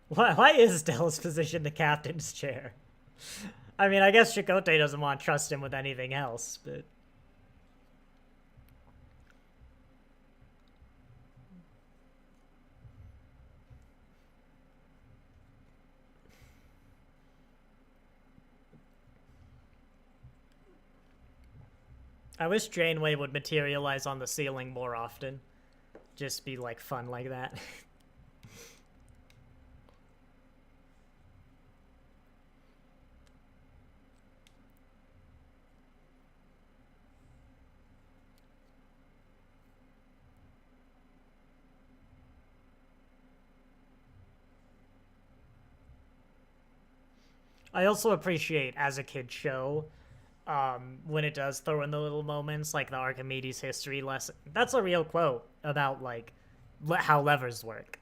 Why is Dell's position the captain's chair? I mean, I guess Chakotay doesn't want to trust him with anything else, but... I wish Janeway would materialize on the ceiling more often. Just be, like, fun like that. I also appreciate, as a kid show, when it does throw in the little moments, like the Archimedes history lesson. That's a real quote about, like, how levers work.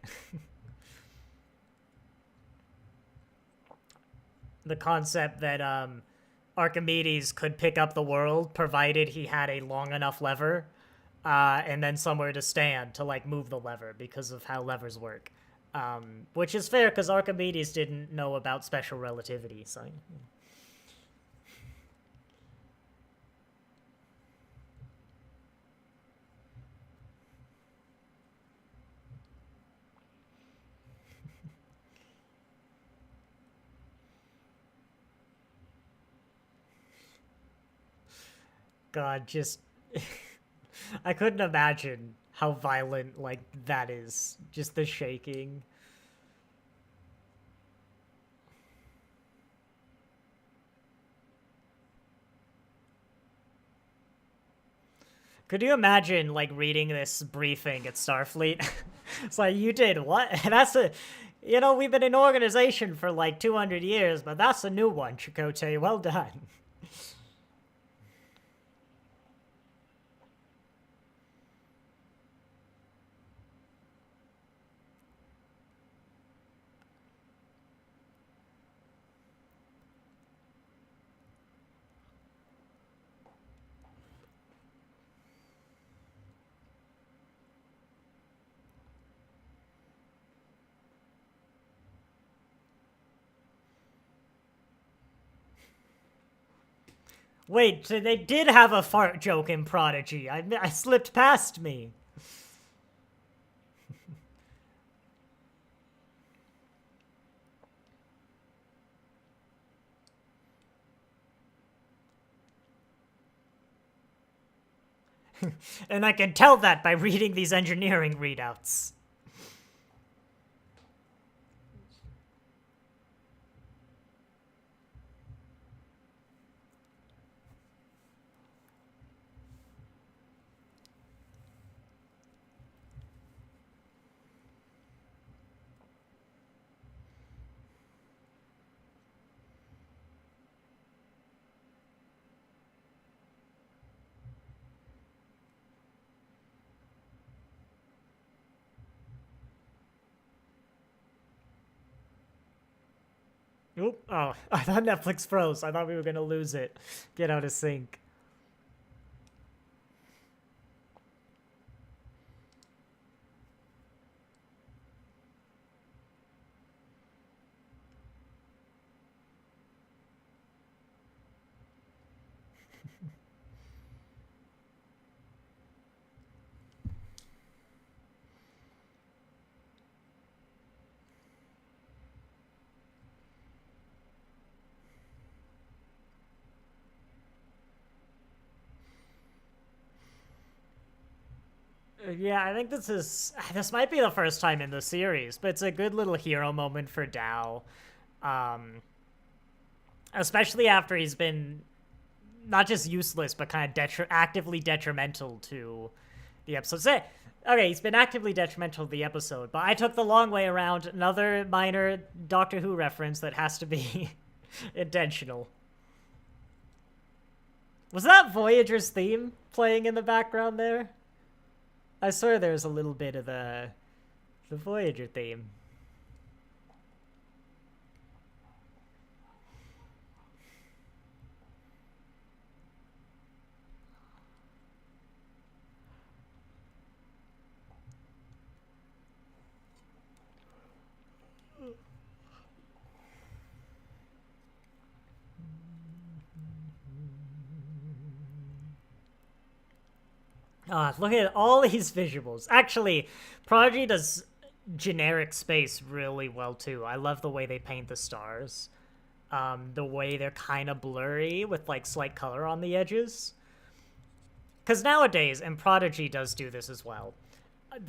The concept that Archimedes could pick up the world provided he had a long enough lever and then somewhere to stand to, like, move the lever because of how levers work. Which is fair because Archimedes didn't know about special relativity, so... God, just... I couldn't imagine how violent, like, that is. Just the shaking. Could you imagine, like, reading this briefing at Starfleet? It's like, you did what? That's a... You know, we've been an organization for, like, 200 years, but that's a new one, Chakotay. Well done. Wait, so they did have a fart joke in Prodigy. I slipped past me. And I can tell that by reading these engineering readouts. Oop. Oh, I thought Netflix froze. I thought we were going to lose it. Get out of sync. Yeah, I think this might be the first time in the series, but it's a good little hero moment for Dao. Especially after he's been not just useless, but kind of actively detrimental to the episode. Say, okay, he's been actively detrimental to the episode, but I took the long way around. Another minor Doctor Who reference that has to be intentional. Was that Voyager's theme playing in the background there? I swear there's a little bit of the Voyager theme. Look at all these visuals. Actually, Prodigy does generic space really well, too. I love the way they paint the stars. The way they're kind of blurry with, like, slight color on the edges. Because nowadays, and Prodigy does do this as well,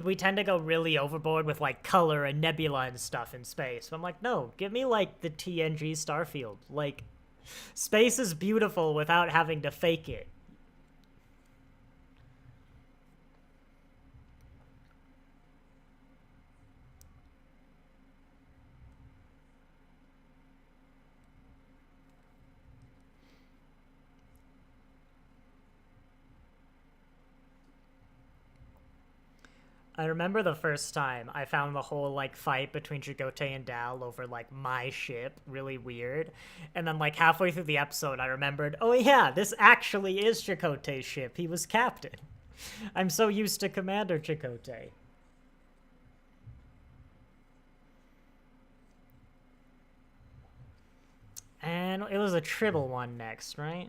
we tend to go really overboard with, like, color and nebula and stuff in space. But I'm like, no, give me, like, the TNG starfield. Like, space is beautiful without having to fake it. I remember the first time I found the whole, like, fight between Chakotay and Dal over, like, my ship really weird. And then, like, halfway through the episode, I remembered, oh yeah, this actually is Chakotay's ship. He was captain. I'm so used to Commander Chakotay. And it was a Tribble one next, right?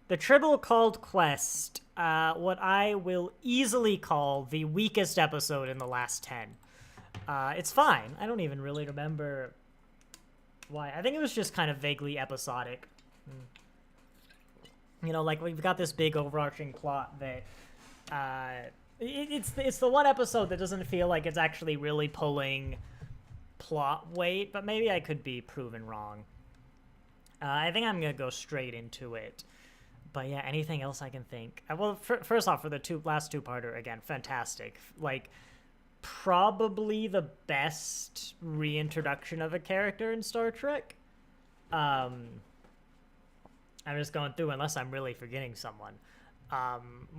The Tribble called Quest, what I will easily call the weakest episode in the last 10. It's fine. I don't even really remember why. I think it was just kind of vaguely episodic. You know, like, we've got this big overarching plot that... it's the one episode that doesn't feel like it's actually really pulling plot weight, but maybe I could be proven wrong. I think I'm going to go straight into it. But yeah, anything else I can think? Well, first off, for the last two-parter, again, fantastic. Like, probably the best reintroduction of a character in Star Trek. I'm just going through, unless I'm really forgetting someone.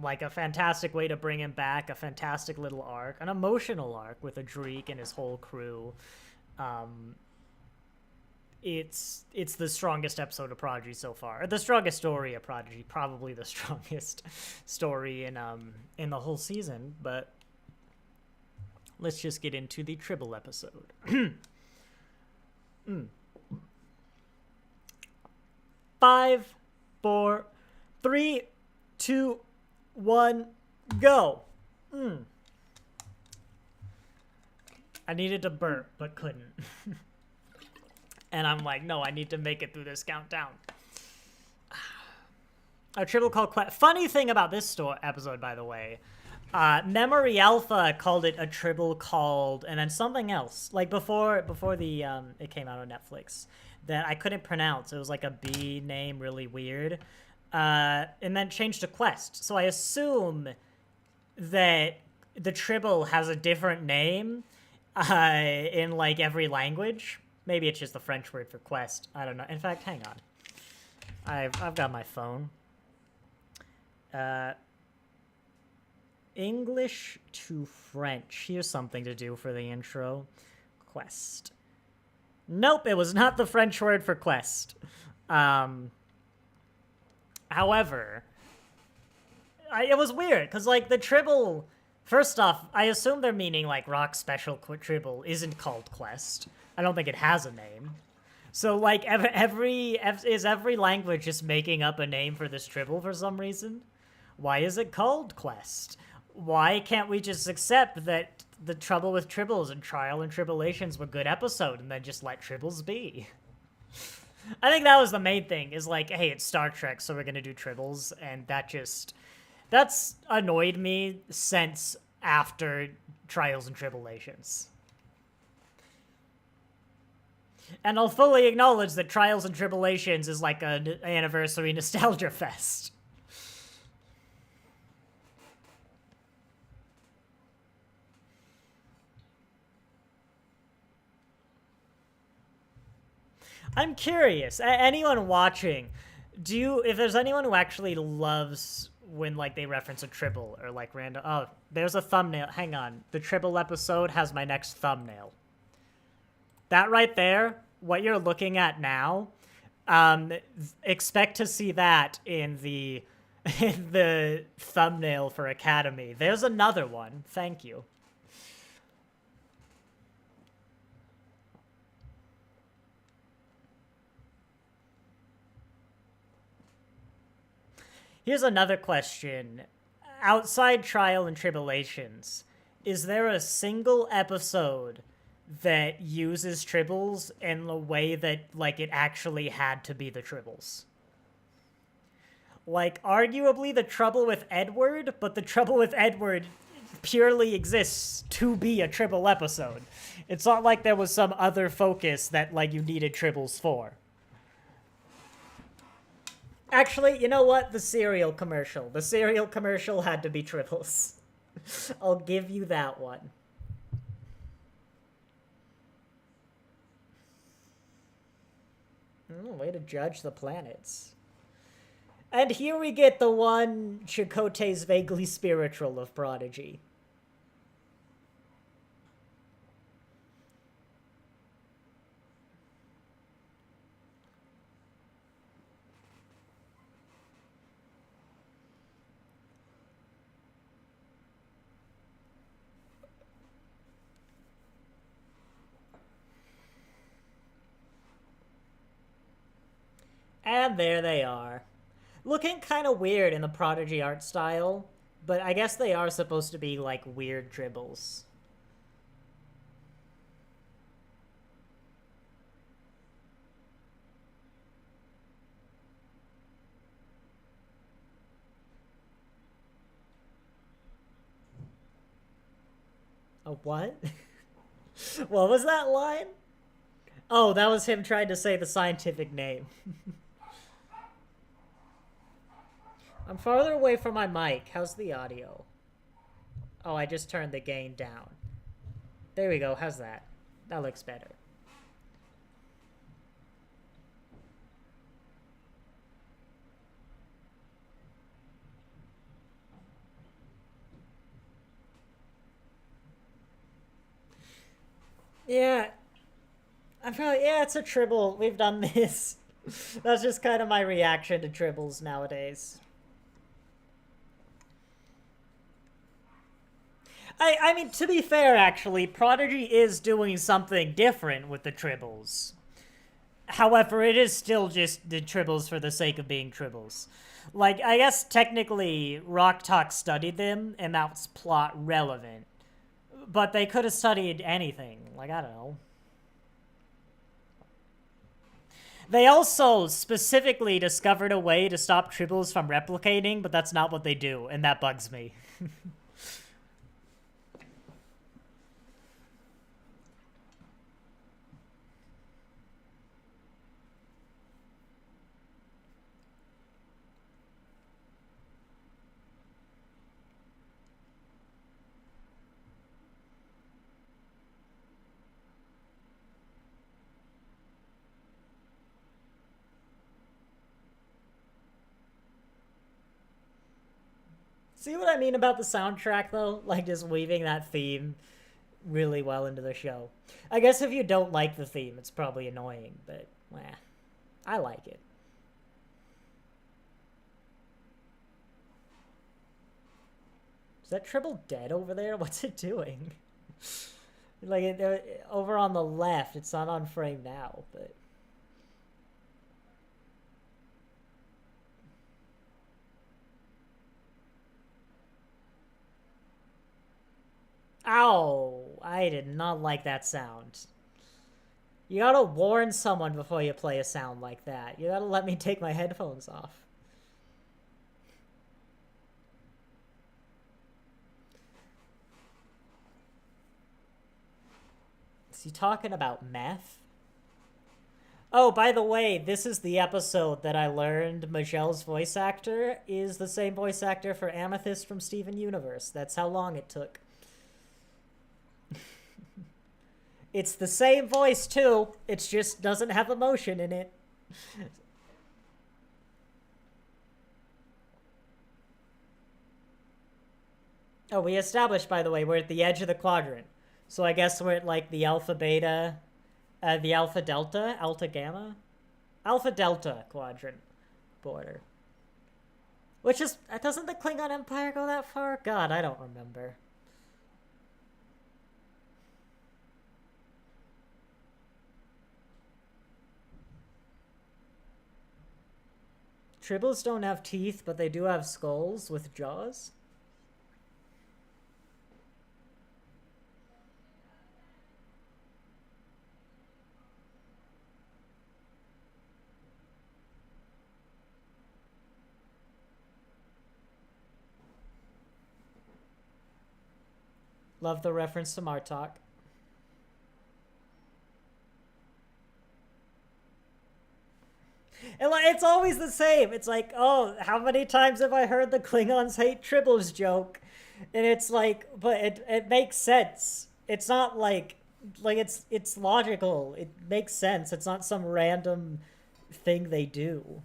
Like, a fantastic way to bring him back, a fantastic little arc, an emotional arc with Adric and his whole crew. It's the strongest episode of Prodigy so far. Or the strongest story of Prodigy, probably the strongest story in the whole season, but let's just get into the Tribble episode. 5, 4, 3, 2, 1, go. I needed to burp, but couldn't. And I'm like, no, I need to make it through this countdown. A Tribble called Quest. Funny thing about this episode, by the way, Memory Alpha called it a Tribble called, and then something else, like before the it came out on Netflix, that I couldn't pronounce. It was like a B name, really weird, and then changed to Quest. So I assume that the Tribble has a different name in like every language. Maybe it's just the French word for quest. I don't know. In fact, hang on. I've got my phone. English to French. Here's something to do for the intro. Quest. Nope, it was not the French word for quest. However, it was weird, because, like, the Tribble... First off, I assume they're meaning, like, Rock's special Tribble isn't called Quest. I don't think it has a name. So, like, is every language just making up a name for this Tribble for some reason? Why is it called Quest? Why can't we just accept that the trouble with Tribbles and Trial and Tribulations were good episode and then just let Tribbles be? I think that was the main thing, is like, hey, it's Star Trek, so we're gonna do Tribbles, and that's annoyed me since after Trials and Tribulations. And I'll fully acknowledge that Trials and Tribulations is like an anniversary nostalgia fest. I'm curious. Anyone watching, if there's anyone who actually loves when like they reference a Tribble or like random, oh, there's a thumbnail. Hang on. The Tribble episode has my next thumbnail. That right there, what you're looking at now, expect to see that in the in the thumbnail for Academy. There's another one. Thank you. Here's another question. Outside Trial and Tribulations, is there a single episode that uses Tribbles in the way that, like, it actually had to be the Tribbles? Like, arguably the trouble with Edward, but the trouble with Edward purely exists to be a Tribble episode. It's not like there was some other focus that, like, you needed Tribbles for. Actually, you know what? The cereal commercial. The cereal commercial had to be Tribbles. I'll give you that one. Way to judge the planets. And here we get the one Chakotay's vaguely spiritual of Prodigy. And there they are. Looking kind of weird in the Prodigy art style, but I guess they are supposed to be like weird dribbles. A what? What was that line? Oh, that was him trying to say the scientific name. I'm farther away from my mic. How's the audio? Oh, I just turned the gain down. There we go. How's that? That looks better. Yeah. I'm probably, yeah, it's a Tribble. We've done this. That's just kind of my reaction to Tribbles nowadays. I mean, to be fair, actually, Prodigy is doing something different with the Tribbles. However, it is still just the Tribbles for the sake of being Tribbles. Like, I guess technically Rok-Tahk studied them, and that's plot relevant. But they could have studied anything. Like, I don't know. They also specifically discovered a way to stop Tribbles from replicating, but that's not what they do, and that bugs me. See what I mean about the soundtrack, though? Like, just weaving that theme really well into the show. I guess if you don't like the theme, it's probably annoying, but, I like it. Is that Tribble dead over there? What's it doing? Like, over on the left, it's not on frame now, but... Ow! I did not like that sound. You gotta warn someone before you play a sound like that. You gotta let me take my headphones off. Is he talking about meth? Oh, by the way, this is the episode that I learned Maj'el's voice actor is the same voice actor for Amethyst from Steven Universe. That's how long it took. It's the same voice too. It just doesn't have emotion in it. Oh, we established, by the way, we're at the edge of the quadrant. So I guess we're at like the alpha beta, the alpha delta, alpha gamma, alpha delta quadrant border. Which is, doesn't the Klingon Empire go that far? God, I don't remember. Tribbles don't have teeth, but they do have skulls with jaws. Love the reference to Rok-Tahk. And like, it's always the same. It's like, oh, how many times have I heard the Klingons hate tribbles joke? And it's like, but it makes sense. It's not like it's logical. It makes sense. It's not some random thing they do.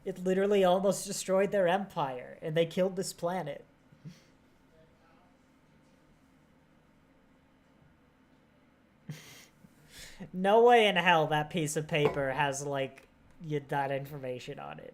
It literally almost destroyed their empire, and they killed this planet. No way in hell that piece of paper has like that information on it.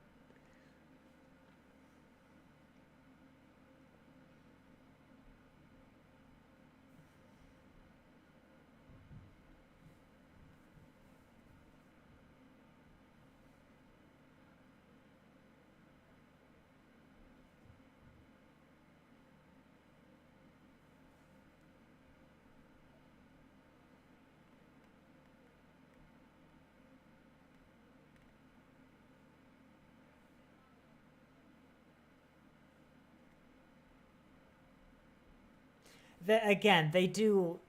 Again, they do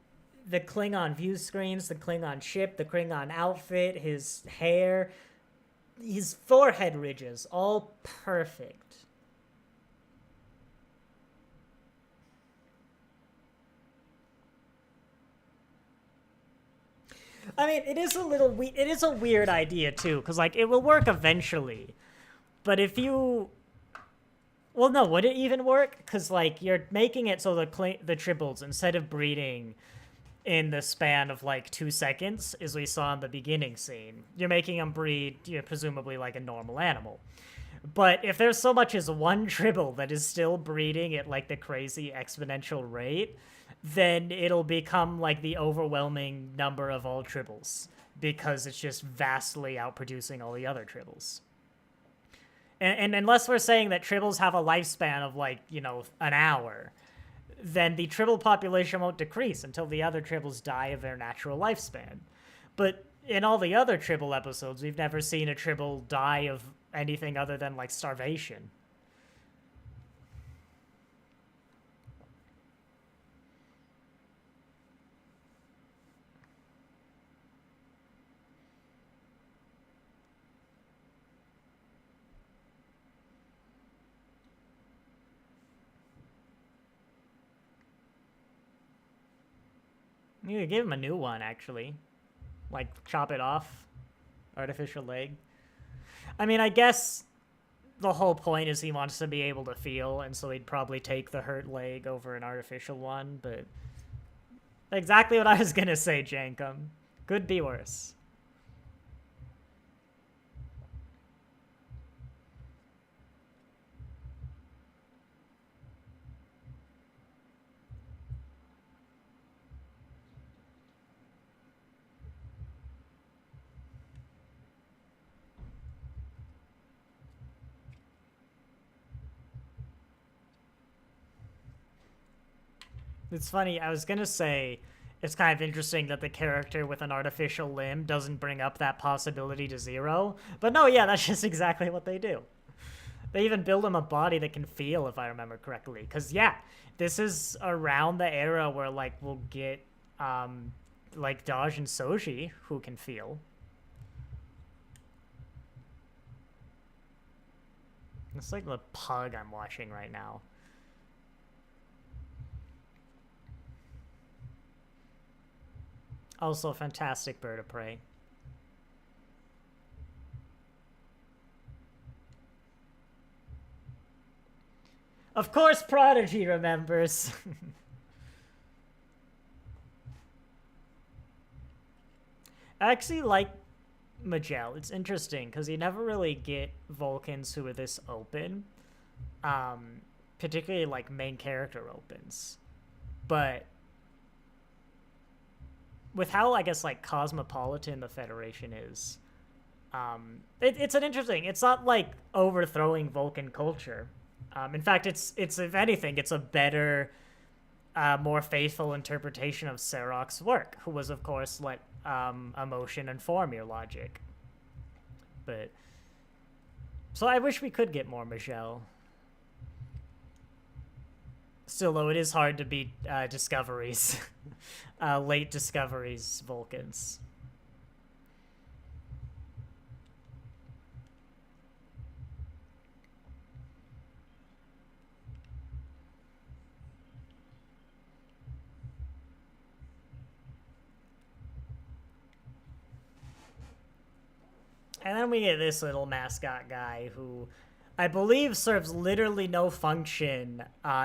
the Klingon view screens, the Klingon ship, the Klingon outfit, his hair, his forehead ridges, all perfect. I mean, it is a little it is a weird idea too, because like it will work eventually, but if you, well, no, would it even work? Because like you're making it so the tribbles, instead of breeding in the span of like 2 seconds, as we saw in the beginning scene, you're making them breed, presumably like a normal animal. But if there's so much as one tribble that is still breeding at like the crazy exponential rate, then it'll become like the overwhelming number of all tribbles, because it's just vastly outproducing all the other tribbles. And unless we're saying that tribbles have a lifespan of like, an hour, then the tribble population won't decrease until the other tribbles die of their natural lifespan. But in all the other tribble episodes, we've never seen a tribble die of anything other than like starvation. You could give him a new one, actually. Like, chop it off. Artificial leg. I mean, I guess the whole point is he wants to be able to feel, and so he'd probably take the hurt leg over an artificial one, but... Exactly what I was gonna say, Jankum. Could be worse. It's funny, I was gonna say, it's kind of interesting that the character with an artificial limb doesn't bring up that possibility to zero. But no, yeah, that's just exactly what they do. They even build him a body that can feel, if I remember correctly. Because, yeah, this is around the era where, like, we'll get, like, Daj and Soji who can feel. It's like the pug I'm watching right now. Also a fantastic bird of prey. Of course Prodigy remembers. I actually like Maj'el. It's interesting because you never really get Vulcans who are this open. Particularly like main character opens. But with how, I guess, like cosmopolitan the Federation is, it's an interesting, it's not like overthrowing Vulcan culture. In fact, it's if anything, it's a better, more faithful interpretation of Serok's work, who was, of course, let emotion inform your logic. But so I wish we could get more Maj'el. Still, though, it is hard to beat Discoveries, late Discoveries Vulcans. And then we get this little mascot guy who I believe serves literally no function,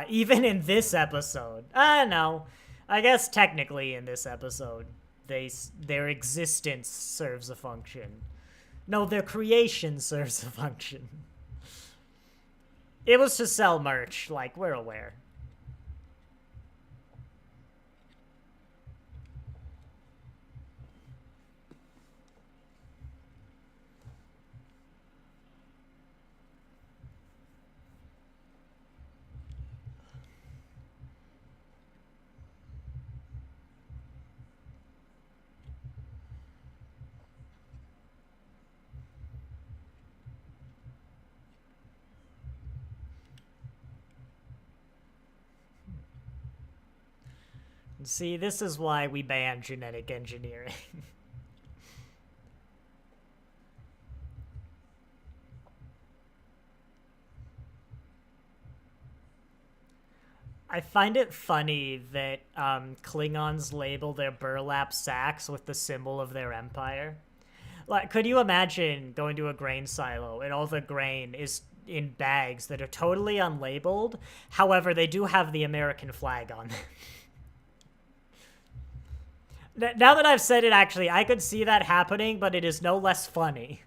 even in this episode. No. I guess technically in this episode, their existence serves a function. No, their creation serves a function. It was to sell merch, like, we're aware. See, this is why we ban genetic engineering. I find it funny that Klingons label their burlap sacks with the symbol of their empire. Like, could you imagine going to a grain silo and all the grain is in bags that are totally unlabeled? However, they do have the American flag on them. Now that I've said it, actually, I could see that happening, but it is no less funny.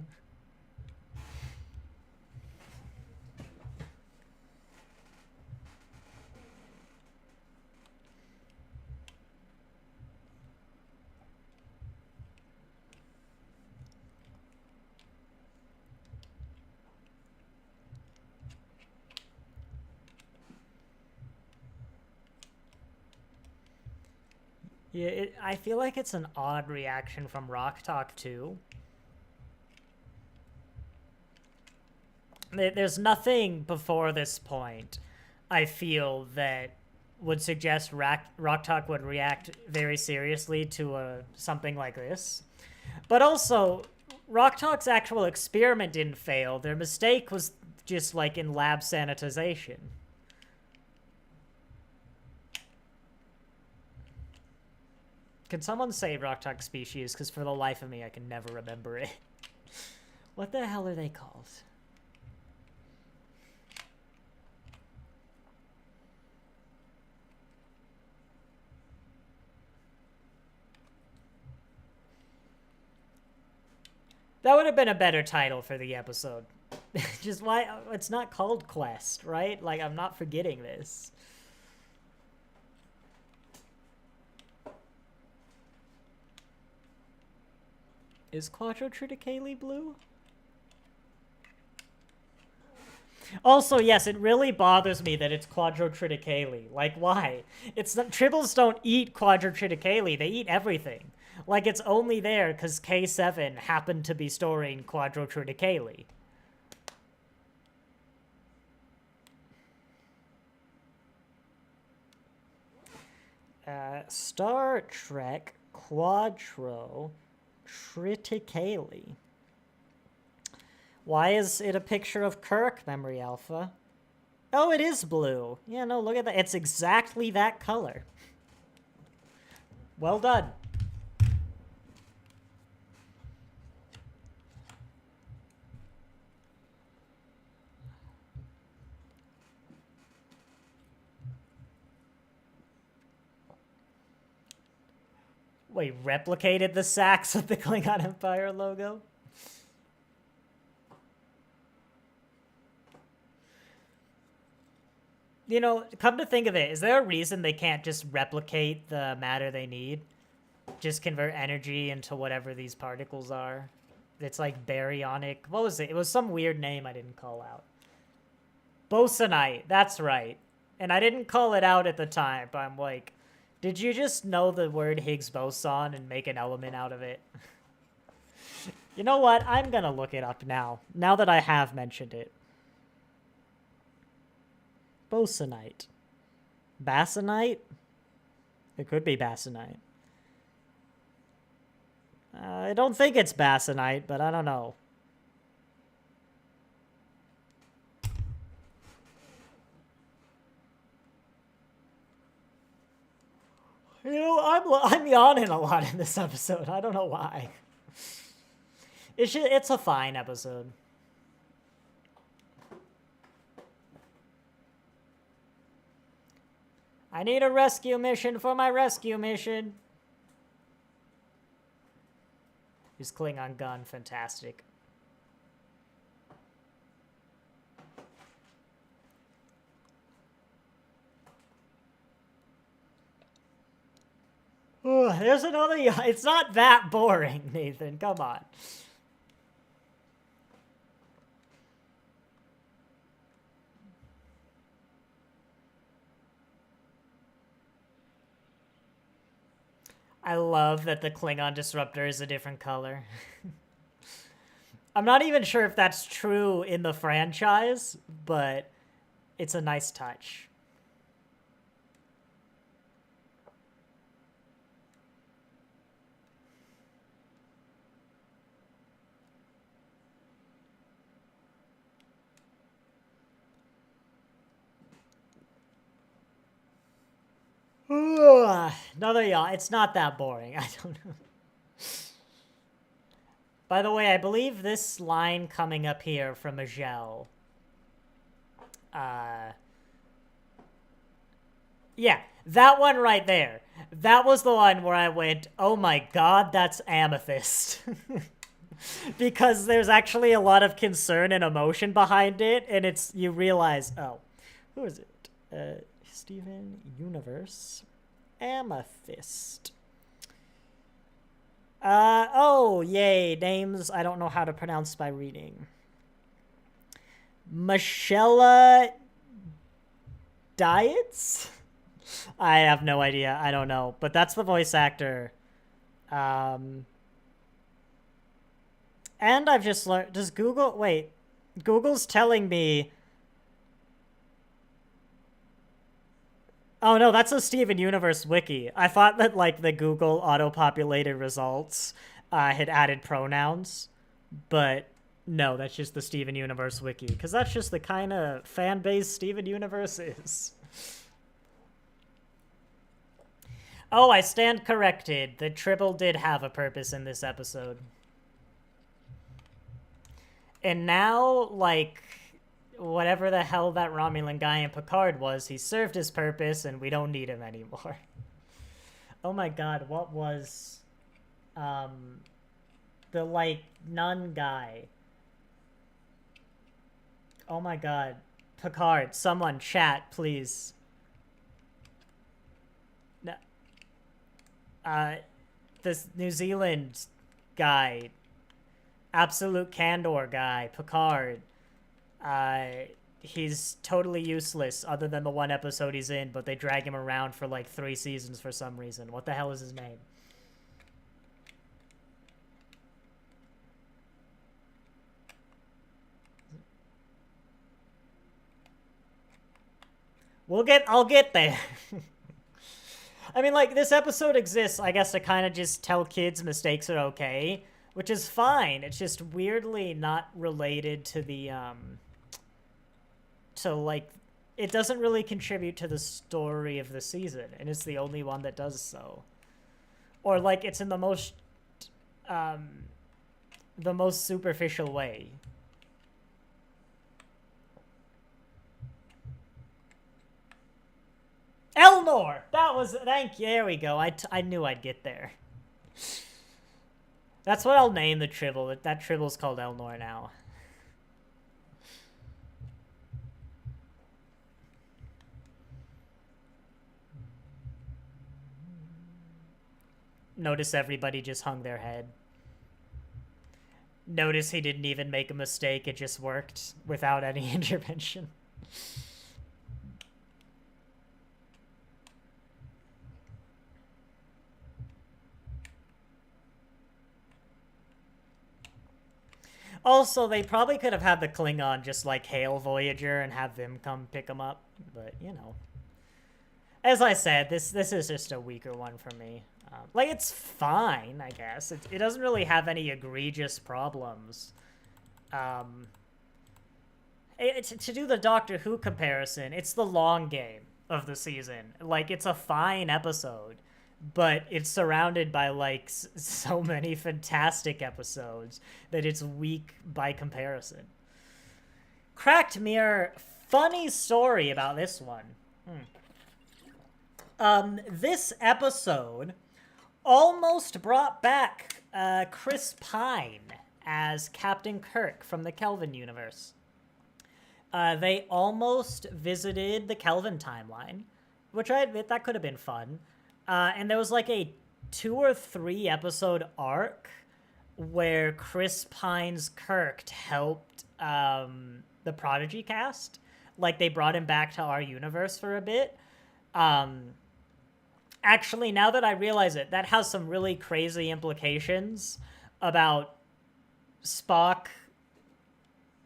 Yeah, I feel like it's an odd reaction from Rok-Tahk too. There's nothing before this point, I feel, that would suggest Rok-Tahk would react very seriously to something like this. But also, Rok-Tahk's actual experiment didn't fail. Their mistake was just like in lab sanitization. Can someone say Rok-Tahk species? Because for the life of me, I can never remember it. What the hell are they called? That would have been a better title for the episode. Just why it's not called Quest, right? Like, I'm not forgetting this. Is Quadrotriticale blue? Also, yes, it really bothers me that it's Quadrotriticale. Like, why? It's not, Tribbles don't eat Quadrotriticale. They eat everything. Like, it's only there because K7 happened to be storing Quadrotriticale. Star Trek Quadrotriticale. Why is it a picture of Kirk, Memory Alpha? Oh, it is blue. Yeah, no, look at that. It's exactly that color. Well done. Wait, replicated the sacks of the Klingon Empire logo? You know, come to think of it, is there a reason they can't just replicate the matter they need? Just convert energy into whatever these particles are? It's like baryonic. What was it? It was some weird name I didn't call out. Bosonite, that's right. And I didn't call it out at the time, but I'm like, did you just know the word Higgs boson and make an element out of it? You know what? I'm gonna look it up now that I have mentioned it. Bosonite. Basanite? It could be basanite. I don't think it's basanite, but I don't know. You know, I'm yawning a lot in this episode. I don't know why. It's a fine episode. I need a rescue mission for my rescue mission. His Klingon gun, fantastic. Ooh, there's another. It's not that boring, Nathan. Come on. I love that the Klingon disruptor is a different color. I'm not even sure if that's true in the franchise, but it's a nice touch. Another yawn. It's not that boring. I don't know. By the way, I believe this line coming up here from Maj'el. Yeah, that one right there. That was the one where I went, oh my god, that's amethyst. Because there's actually a lot of concern and emotion behind it, and you realize, oh, who is it? Steven Universe. Amethyst. Oh, yay, names I don't know how to pronounce by reading. Michelle Diets? I have no idea. I don't know. But that's the voice actor. And I've just learned... Does Google... Wait. Google's telling me... Oh, no, that's a Steven Universe wiki. I thought that, like, the Google auto-populated results had added pronouns. But, no, that's just the Steven Universe wiki. Because that's just the kind of fan base Steven Universe is. Oh, I stand corrected. The Tribble did have a purpose in this episode. And now, like... whatever the hell that Romulan guy in Picard was, he served his purpose and we don't need him anymore. Oh my god, what was the like nun guy? Oh my god. Picard, someone chat, please. No. This New Zealand guy, absolute candor guy, Picard. He's totally useless other than the one episode he's in, but they drag him around for like 3 seasons for some reason. What the hell is his name? I'll get there. I mean, like, this episode exists, I guess, to kind of just tell kids mistakes are okay, which is fine. It's just weirdly not related to the, so, like, it doesn't really contribute to the story of the season, and it's the only one that does so. Or, like, it's in the most superficial way. Elnor! That was... Thank you. There we go. I knew I'd get there. That's what I'll name the tribble. That tribble's called Elnor now. Notice everybody just hung their head. Notice he didn't even make a mistake. It just worked without any intervention. Also, they probably could have had the Klingon just like hail Voyager and have them come pick them up. But, you know. As I said, this is just a weaker one for me. Like, it's fine, I guess. It doesn't really have any egregious problems. To do the Doctor Who comparison, it's the long game of the season. Like, it's a fine episode, but it's surrounded by, like, so many fantastic episodes that it's weak by comparison. Cracked Mirror, funny story about this one. This episode almost brought back Chris Pine as Captain Kirk from the Kelvin universe. They almost visited the Kelvin timeline, which I admit that could have been fun. And there was like a 2 or 3 episode arc where Chris Pine's Kirk helped the Prodigy cast. Like, they brought him back to our universe for a bit. Actually, now that I realize it, that has some really crazy implications about Spock,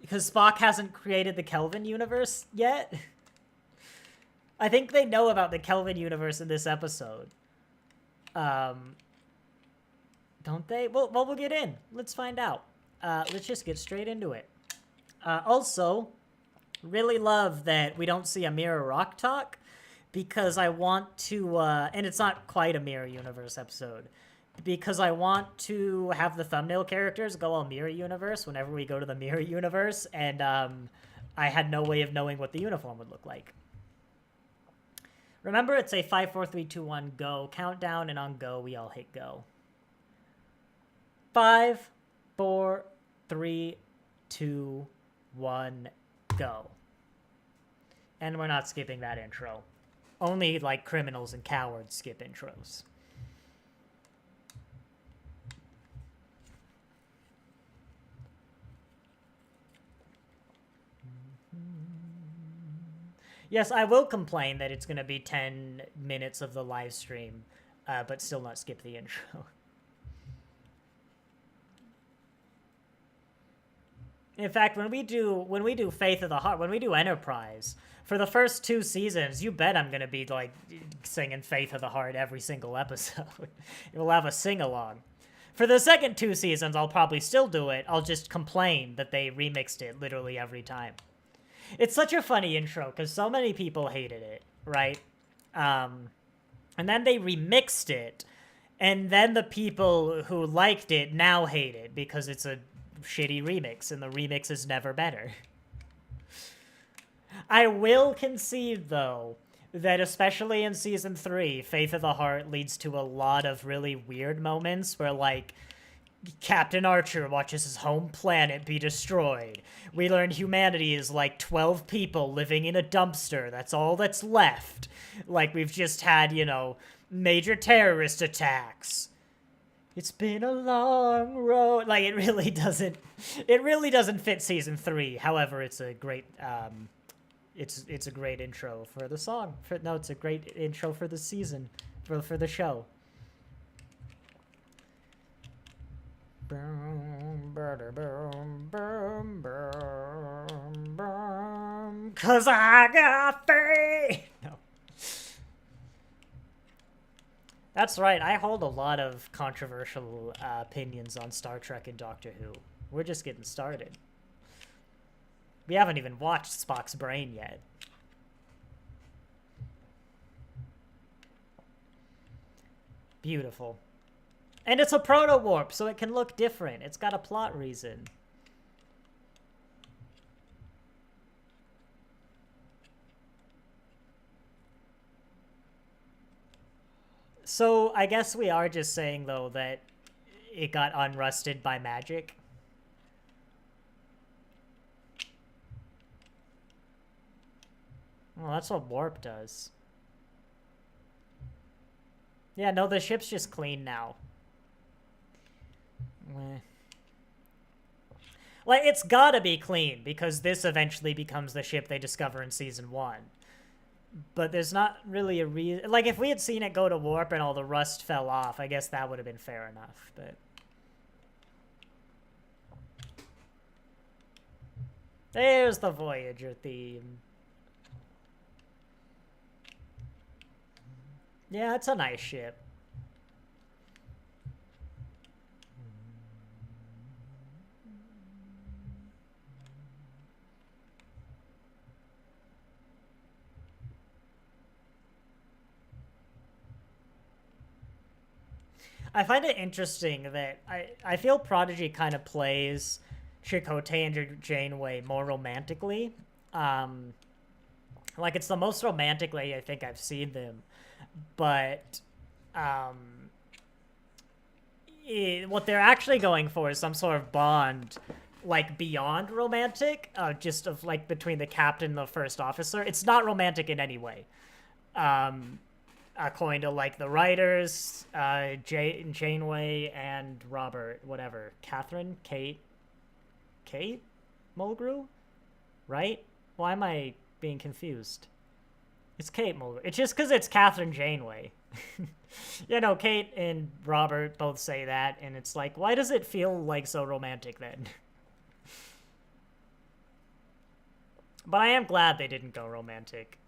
because Spock hasn't created the Kelvin universe yet. I think they know about the Kelvin universe in this episode. Don't they? Well, we'll get in. Let's find out. Let's just get straight into it. Also, really love that we don't see a mirror Rok-Tahk, because I want to, and it's not quite a Mirror Universe episode, because I want to have the thumbnail characters go all Mirror Universe whenever we go to the Mirror Universe, and I had no way of knowing what the uniform would look like. Remember, it's a 5, 4, 3, 2, 1, go countdown, and on go, we all hit go. 5, 4, 3, 2, 1, go. And we're not skipping that intro. Only, like, criminals and cowards skip intros. Yes, I will complain that it's going to be 10 minutes of the live stream, but still not skip the intro. In fact, when we do Faith of the Heart, when we do Enterprise, for the first 2 seasons, you bet I'm going to be, like, singing Faith of the Heart every single episode. We'll have a sing-along. For the second 2 seasons, I'll probably still do it. I'll just complain that they remixed it literally every time. It's such a funny intro, because so many people hated it, right? And then they remixed it, and then the people who liked it now hate it, because it's a shitty remix, and the remix is never better. I will concede, though, that especially in Season 3, Faith of the Heart leads to a lot of really weird moments where, like, Captain Archer watches his home planet be destroyed. We learn humanity is like 12 people living in a dumpster. That's all that's left. Like, we've just had, you know, major terrorist attacks. It's been a long road. Like, it really doesn't fit Season 3. However, it's a great, it's a great intro for the song. It's a great intro for the season, for the show. Cause I got faith. No. That's right, I hold a lot of controversial opinions on Star Trek and Doctor Who. We're just getting started. We haven't even watched Spock's brain yet. Beautiful. And it's a proto-warp, so it can look different. It's got a plot reason. So I guess we are just saying, though, that it got unrusted by magic. Well, that's what warp does. Yeah, no, the ship's just clean now. Meh. Like, it's gotta be clean, because this eventually becomes the ship they discover in Season 1. But there's not really a reason... Like, if we had seen it go to warp and all the rust fell off, I guess that would have been fair enough, but... There's the Voyager theme. Yeah, it's a nice ship. I find it interesting that I feel Prodigy kind of plays Chakotay and Janeway more romantically. Like, it's the most romantic way I think I've seen them. But what they're actually going for is some sort of bond, like, beyond romantic, just of, like, between the captain and the first officer. It's not romantic in any way. According to, like, the writers, Janeway and Robert, whatever, Catherine, Kate Mulgrew, right? Why am I being confused? It's Kate Mulgrew. It's just because it's Catherine Janeway. You know, Kate and Robert both say that, and it's like, why does it feel like so romantic then? But I am glad they didn't go romantic.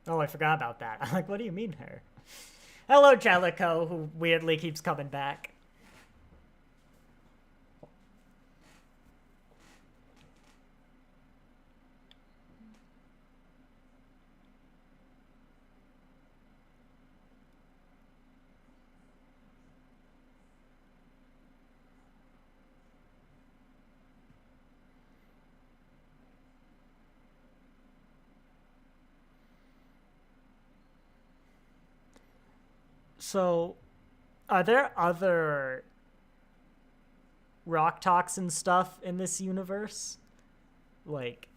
Oh, I forgot about that. I'm like, what do you mean her? Hello, Jellico, who weirdly keeps coming back. So, are there other Rok-Tahks and stuff in this universe? Like,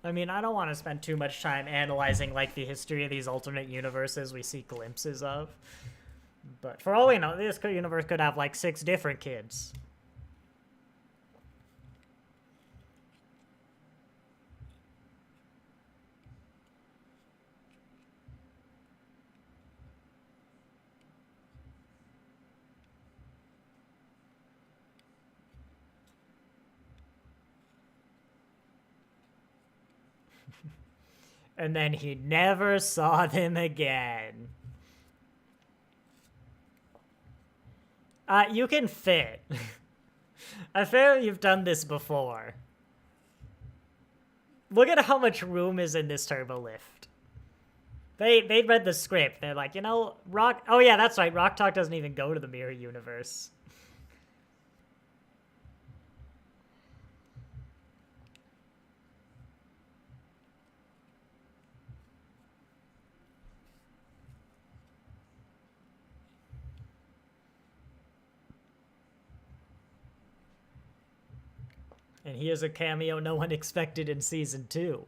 I mean, I don't want to spend too much time analyzing, like, the history of these alternate universes we see glimpses of. But for all we know, this universe could have, like, 6 different kids. And then he never saw them again. You can fit. I feel you've done this before. Look at how much room is in this turbo lift. They read the script. They're like, you know, oh yeah, that's right. Rok-Tahk doesn't even go to the mirror universe. And here's a cameo no one expected in season 2.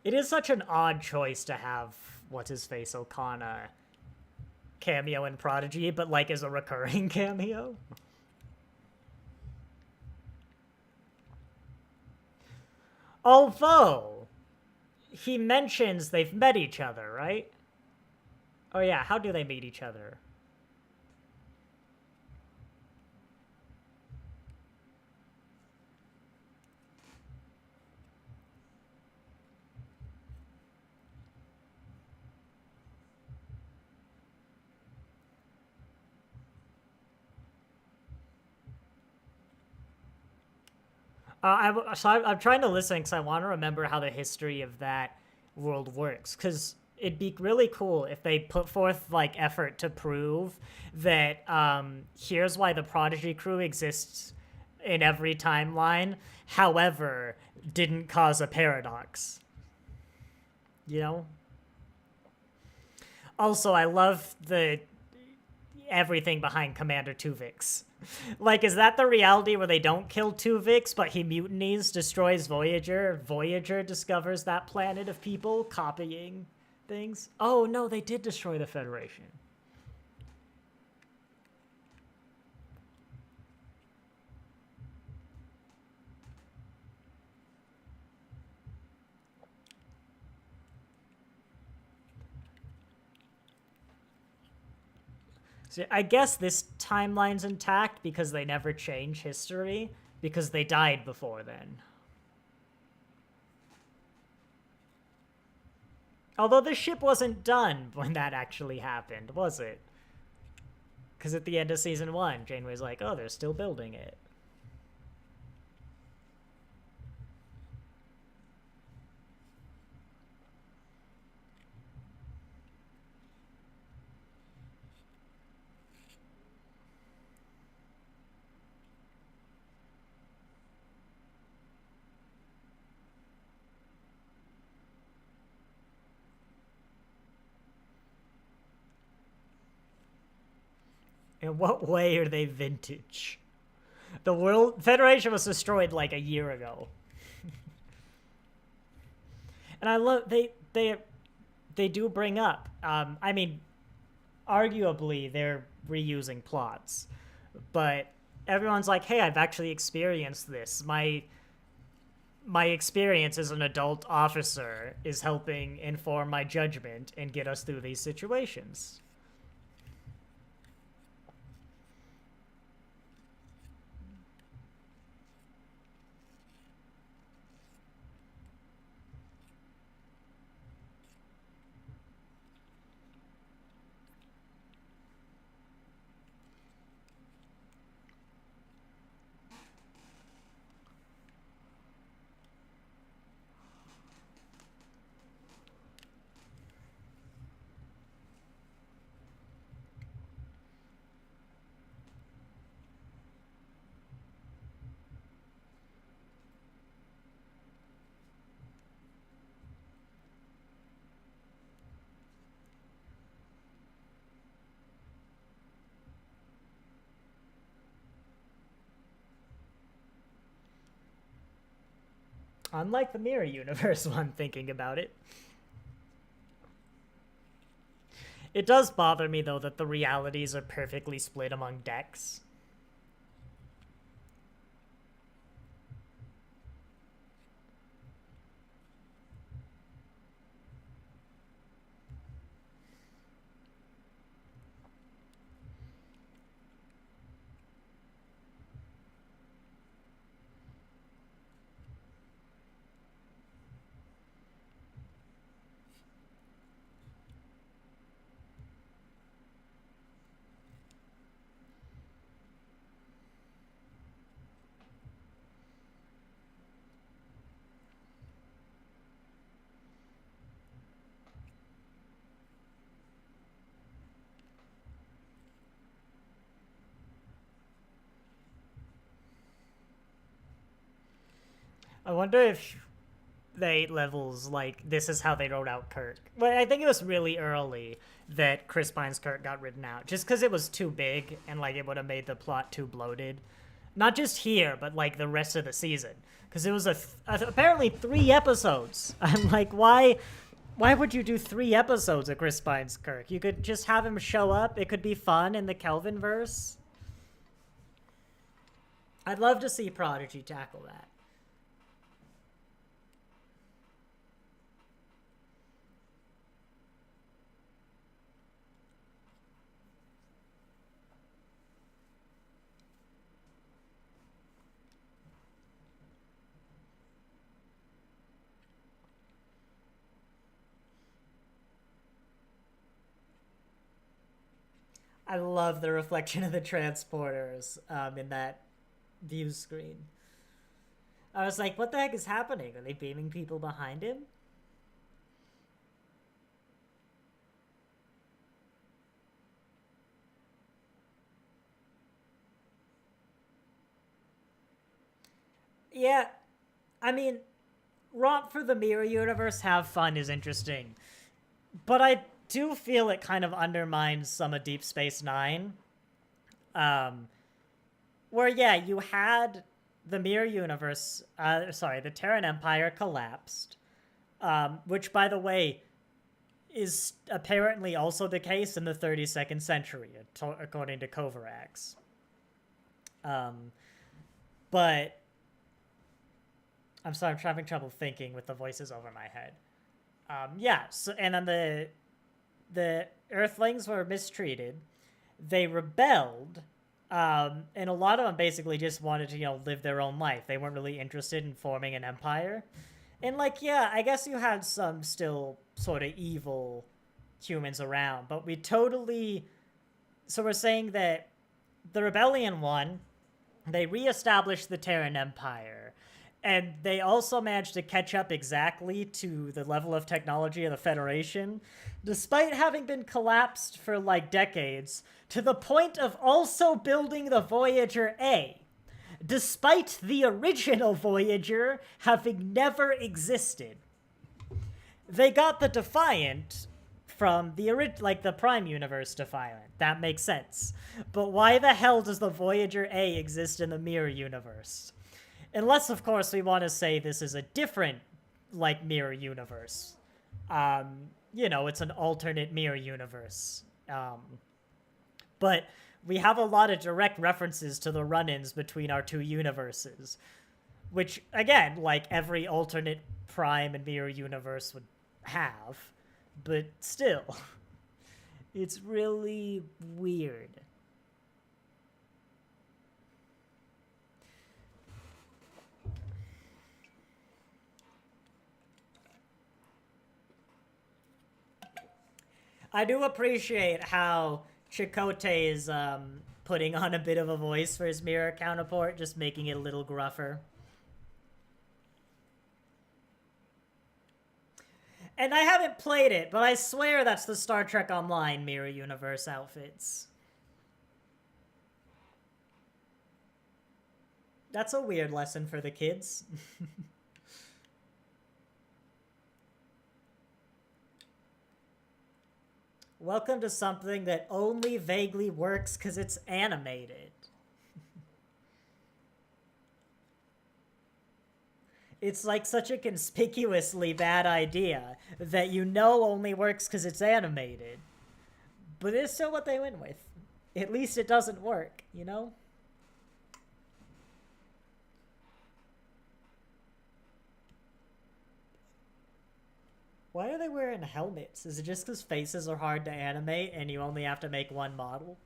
It is such an odd choice to have what's-his-face Okana cameo in Prodigy, but like as a recurring cameo. Although, he mentions they've met each other, right? Oh yeah, how do they meet each other? I'm trying to listen because I want to remember how the history of that world works. Because it'd be really cool if they put forth like effort to prove that here's why the Prodigy crew exists in every timeline. However, didn't cause a paradox. You know. Also, I love the everything behind Commander Tuvix. Like, is that the reality where they don't kill Tuvix, but he mutinies, destroys Voyager? Voyager discovers that planet of people copying things? Oh, no, they did destroy the Federation. So I guess this timeline's intact because they never change history, because they died before then. Although the ship wasn't done when that actually happened, was it? Because at the end of season 1, Janeway's like, oh, they're still building it. In what way are they vintage? The World Federation was destroyed like a year ago. And I love they do bring up I mean, arguably they're reusing plots, but everyone's like, hey, I've actually experienced this. My experience as an adult officer is helping inform my judgment and get us through these situations. Unlike the mirror universe one, thinking about it. It does bother me, though, that the realities are perfectly split among decks. I wonder if the 8 levels, like, this is how they wrote out Kirk. But I think it was really early that Chris Pine's Kirk got written out, just because it was too big and, like, it would have made the plot too bloated. Not just here, but, like, the rest of the season. Because it was apparently 3 episodes. I'm like, why would you do 3 episodes of Chris Pine's Kirk? You could just have him show up. It could be fun in the Kelvin verse. I'd love to see Prodigy tackle that. I love the reflection of the transporters in that view screen. I was like, what the heck is happening? Are they beaming people behind him? Yeah, I mean, romp for the mirror universe, have fun is interesting. But I do feel it kind of undermines some of Deep Space Nine. Um, where, yeah, you had the mirror universe, the Terran Empire collapsed. Which, by the way, is apparently also the case in the 32nd century, according to Kovarax. But I'm sorry, I'm having trouble thinking with the voices over my head. Yeah, so and then the Earthlings were mistreated. They rebelled, and a lot of them basically just wanted to, live their own life. They weren't really interested in forming an empire. And, like, yeah, I guess you had some still sort of evil humans around, but we totally... So we're saying that the rebellion won, they reestablished the Terran Empire, and they also managed to catch up exactly to the level of technology of the Federation, despite having been collapsed for, like, decades, to the point of also building the Voyager A, despite the original Voyager having never existed. They got the Defiant from the Prime Universe Defiant. That makes sense. But why the hell does the Voyager A exist in the Mirror Universe? Unless, of course, we want to say this is a different, Mirror Universe. It's an alternate Mirror Universe. But we have a lot of direct references to the run-ins between our two universes. Which, again, like every alternate Prime and Mirror Universe would have. But still, it's really weird. I do appreciate how Chakotay is putting on a bit of a voice for his mirror counterpart, just making it a little gruffer. And I haven't played it, but I swear that's the Star Trek Online Mirror Universe outfits. That's a weird lesson for the kids. Welcome to something that only vaguely works because it's animated. It's like such a conspicuously bad idea that only works because it's animated. But it's still what they went with. At least it doesn't work, you know? Why are they wearing helmets? Is it just because faces are hard to animate and you only have to make one model?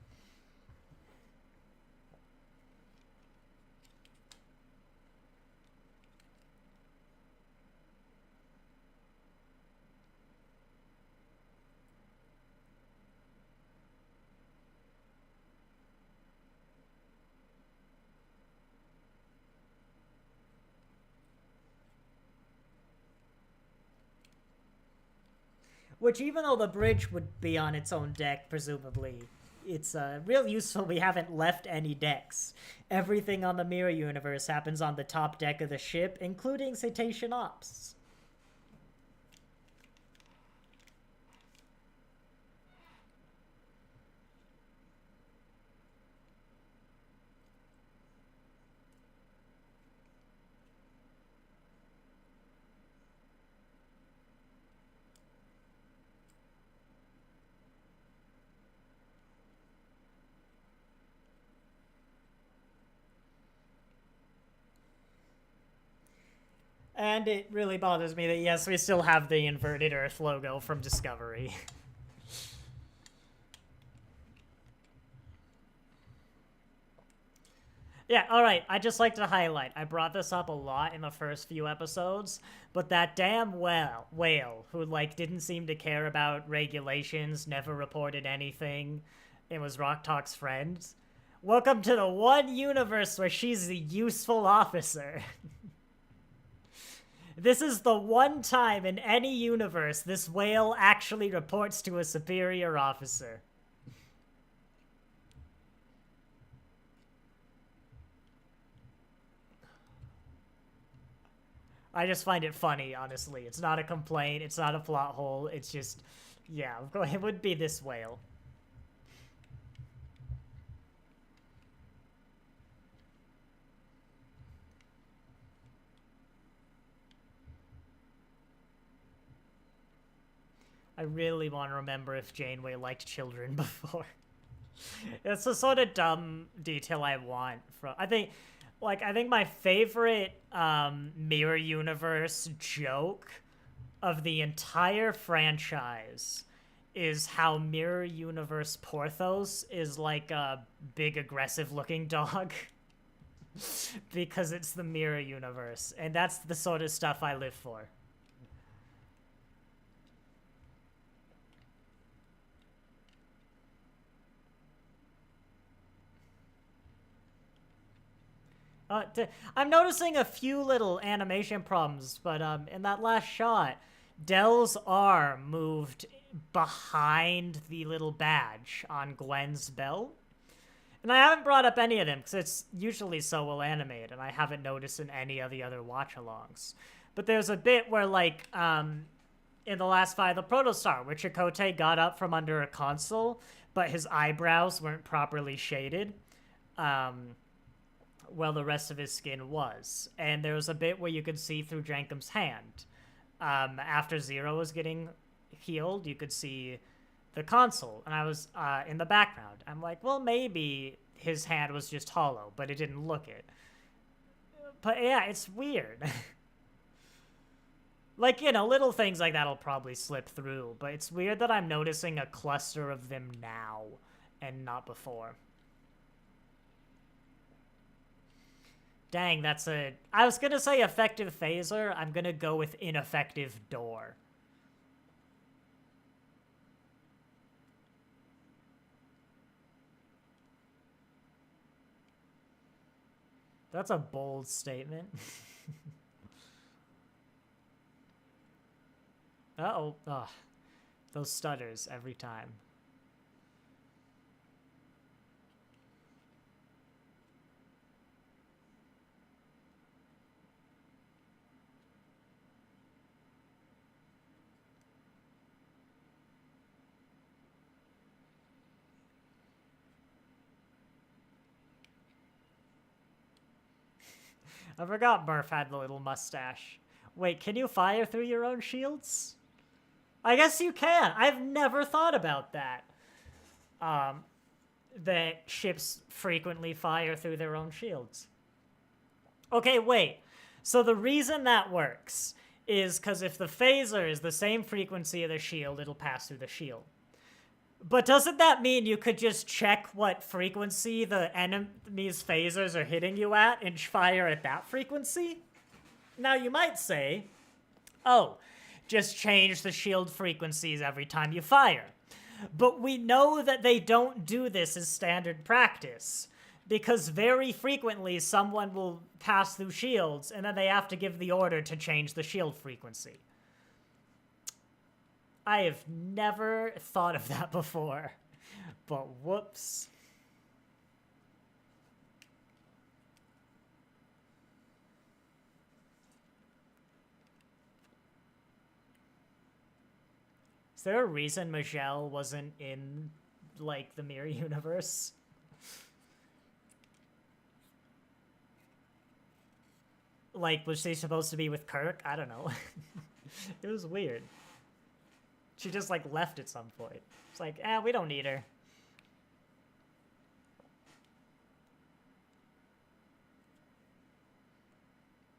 Which, even though the bridge would be on its own deck, presumably, it's real useful we haven't left any decks. Everything on the Mirror Universe happens on the top deck of the ship, including Cetacean Ops. And it really bothers me that, yes, we still have the inverted Earth logo from Discovery. Yeah, alright, I'd just like to highlight, I brought this up a lot in the first few episodes, but that damn whale who, didn't seem to care about regulations, never reported anything, and was Rok-Tahk's friend. Welcome to the one universe where she's the useful officer. This is the one time in any universe this whale actually reports to a superior officer. I just find it funny, honestly. It's not a complaint. It's not a plot hole. It's just, yeah, it would be this whale. I really want to remember if Janeway liked children before. It's the sort of dumb detail I want from. I think my favorite mirror universe joke of the entire franchise is how mirror universe Porthos is like a big aggressive looking dog. Because it's the mirror universe, and that's the sort of stuff I live for. I'm noticing a few little animation problems, but in that last shot, Del's arm moved behind the little badge on Gwen's belt. And I haven't brought up any of them because it's usually so well animated, and I haven't noticed in any of the other watch-alongs. But there's a bit where, like, in the last fight of the Protostar, where Chakotay got up from under a console, but his eyebrows weren't properly shaded. Well, the rest of his skin was. And there was a bit where you could see through Jankum's hand. After Zero was getting healed, you could see the console. And I was in the background. I'm like, well, maybe his hand was just hollow, but it didn't look it. But yeah, it's weird. Like, you know, little things like that'll probably slip through, but it's weird that I'm noticing a cluster of them now and not before. Dang, that's a... I was gonna say effective phaser. I'm gonna go with ineffective door. That's a bold statement. Uh-oh. Ugh. Those stutters every time. I forgot Murph had the little mustache. Wait, can you fire through your own shields? I guess you can. I've never thought about that. That ships frequently fire through their own shields. Okay, wait. So the reason that works is because if the phaser is the same frequency of the shield, it'll pass through the shield. But doesn't that mean you could just check what frequency the enemy's phasers are hitting you at and fire at that frequency? Now you might say, oh, just change the shield frequencies every time you fire. But we know that they don't do this as standard practice, because very frequently someone will pass through shields and then they have to give the order to change the shield frequency. I have never thought of that before, but whoops. Is there a reason Maj'el wasn't in, like, the mirror universe? Like, was she supposed to be with Kirk? I don't know. It was weird. She just, like, left at some point. It's like, we don't need her.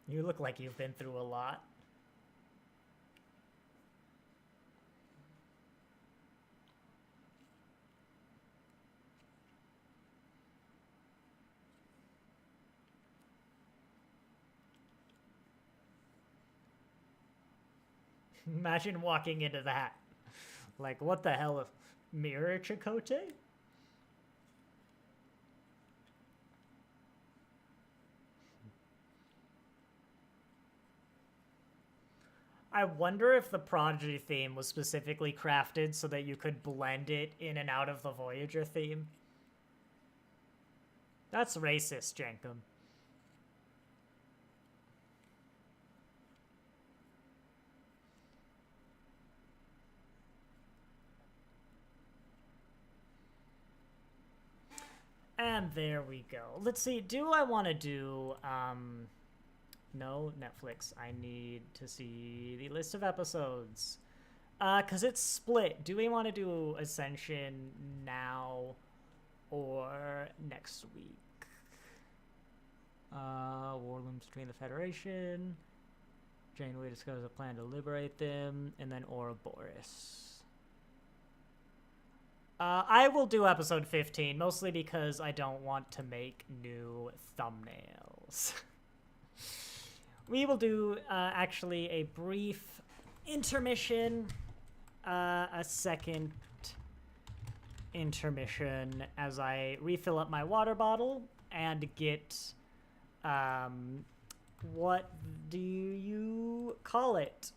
You look like you've been through a lot. Imagine walking into that. Like, what the hell? Mirror Chakotay? I wonder if the Prodigy theme was specifically crafted so that you could blend it in and out of the Voyager theme. That's racist, Jenkum. And there we go. Let's see, do I want to do, no, Netflix. I need to see the list of episodes. Because it's split. Do we want to do Ascension now or next week? War looms between the Federation. Janeway discovers a plan to liberate them. And then Ouroboros. I will do episode 15, mostly because I don't want to make new thumbnails. We will do, actually, a brief intermission, a second intermission as I refill up my water bottle and get, what do you call it?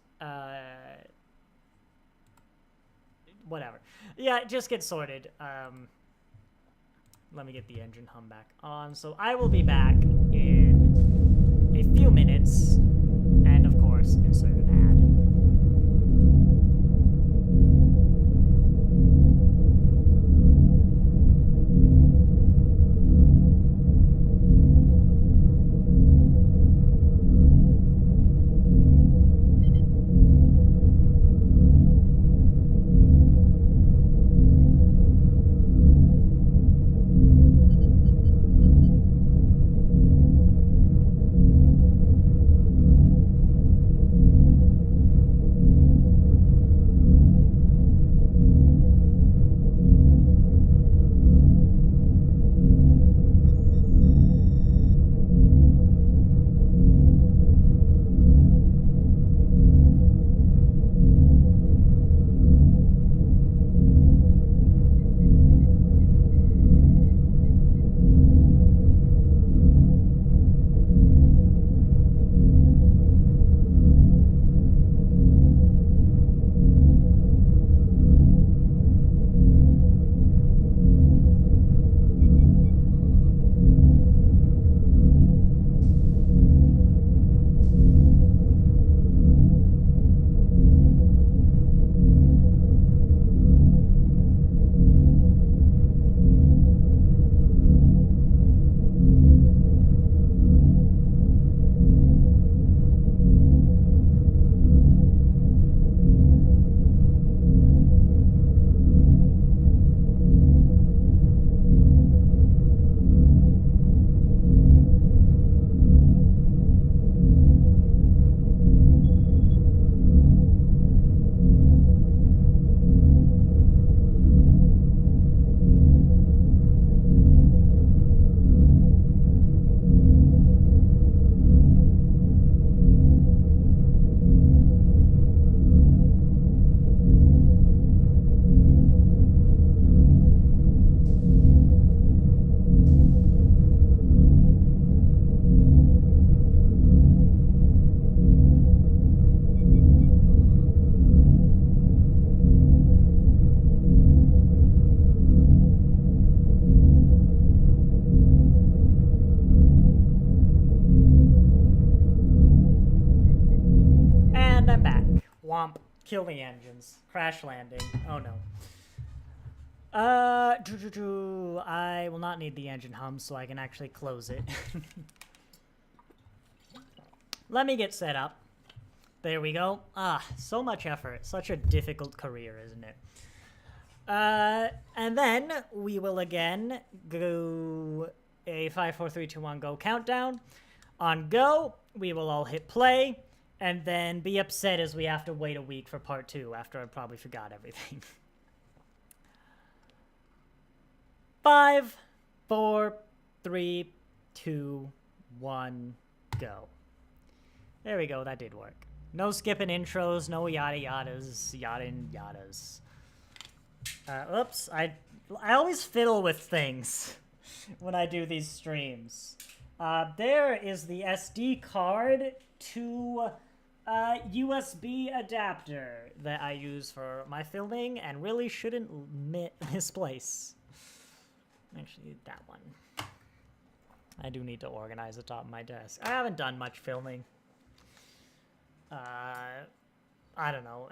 Whatever. Yeah, just get sorted. Let me get the engine hum back on. So I will be back in a few minutes, and of course, insert an ad. Womp. Kill the engines. Crash landing. Oh no. I will not need the engine hum, so I can actually close it. Let me get set up. There we go. Ah, so much effort. Such a difficult career, isn't it? And then we will again go a 5, 4, 3, 2, 1 go countdown. On go, we will all hit play, and then be upset as we have to wait a week for part 2 after I probably forgot everything. 5, 4, 3, 2, 1, go. There we go, that did work. No skipping intros, no yada yadas, yada yadas. Oops, I always fiddle with things when I do these streams. There is the SD card to USB adapter that I use for my filming and really shouldn't misplace. Actually, that one. I do need to organize the top of my desk. I haven't done much filming. I don't know.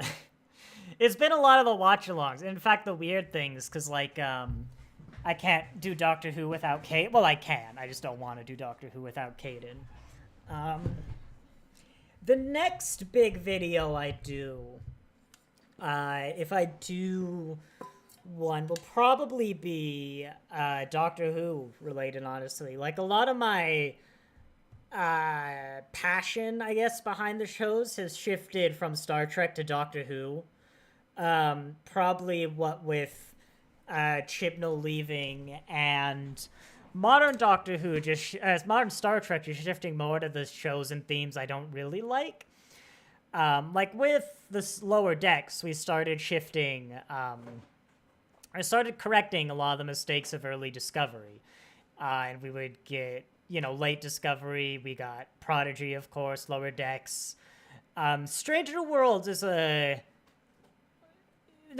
It's been a lot of the watch-alongs. In fact, the weird things, because, like, I can't do Doctor Who without Kate. Well, I can. I just don't want to do Doctor Who without Kaden. The next big video I do, if I do one, will probably be Doctor Who related, honestly. Like, a lot of my passion, I guess, behind the shows has shifted from Star Trek to Doctor Who. Probably what with Chibnall leaving and modern Doctor Who, modern Star Trek, just shifting more to the shows and themes I don't really like. Like with the Lower Decks, we started shifting, I started correcting a lot of the mistakes of early Discovery. And we would get, you know, late Discovery, we got Prodigy, of course, Lower Decks. Stranger Worlds is No,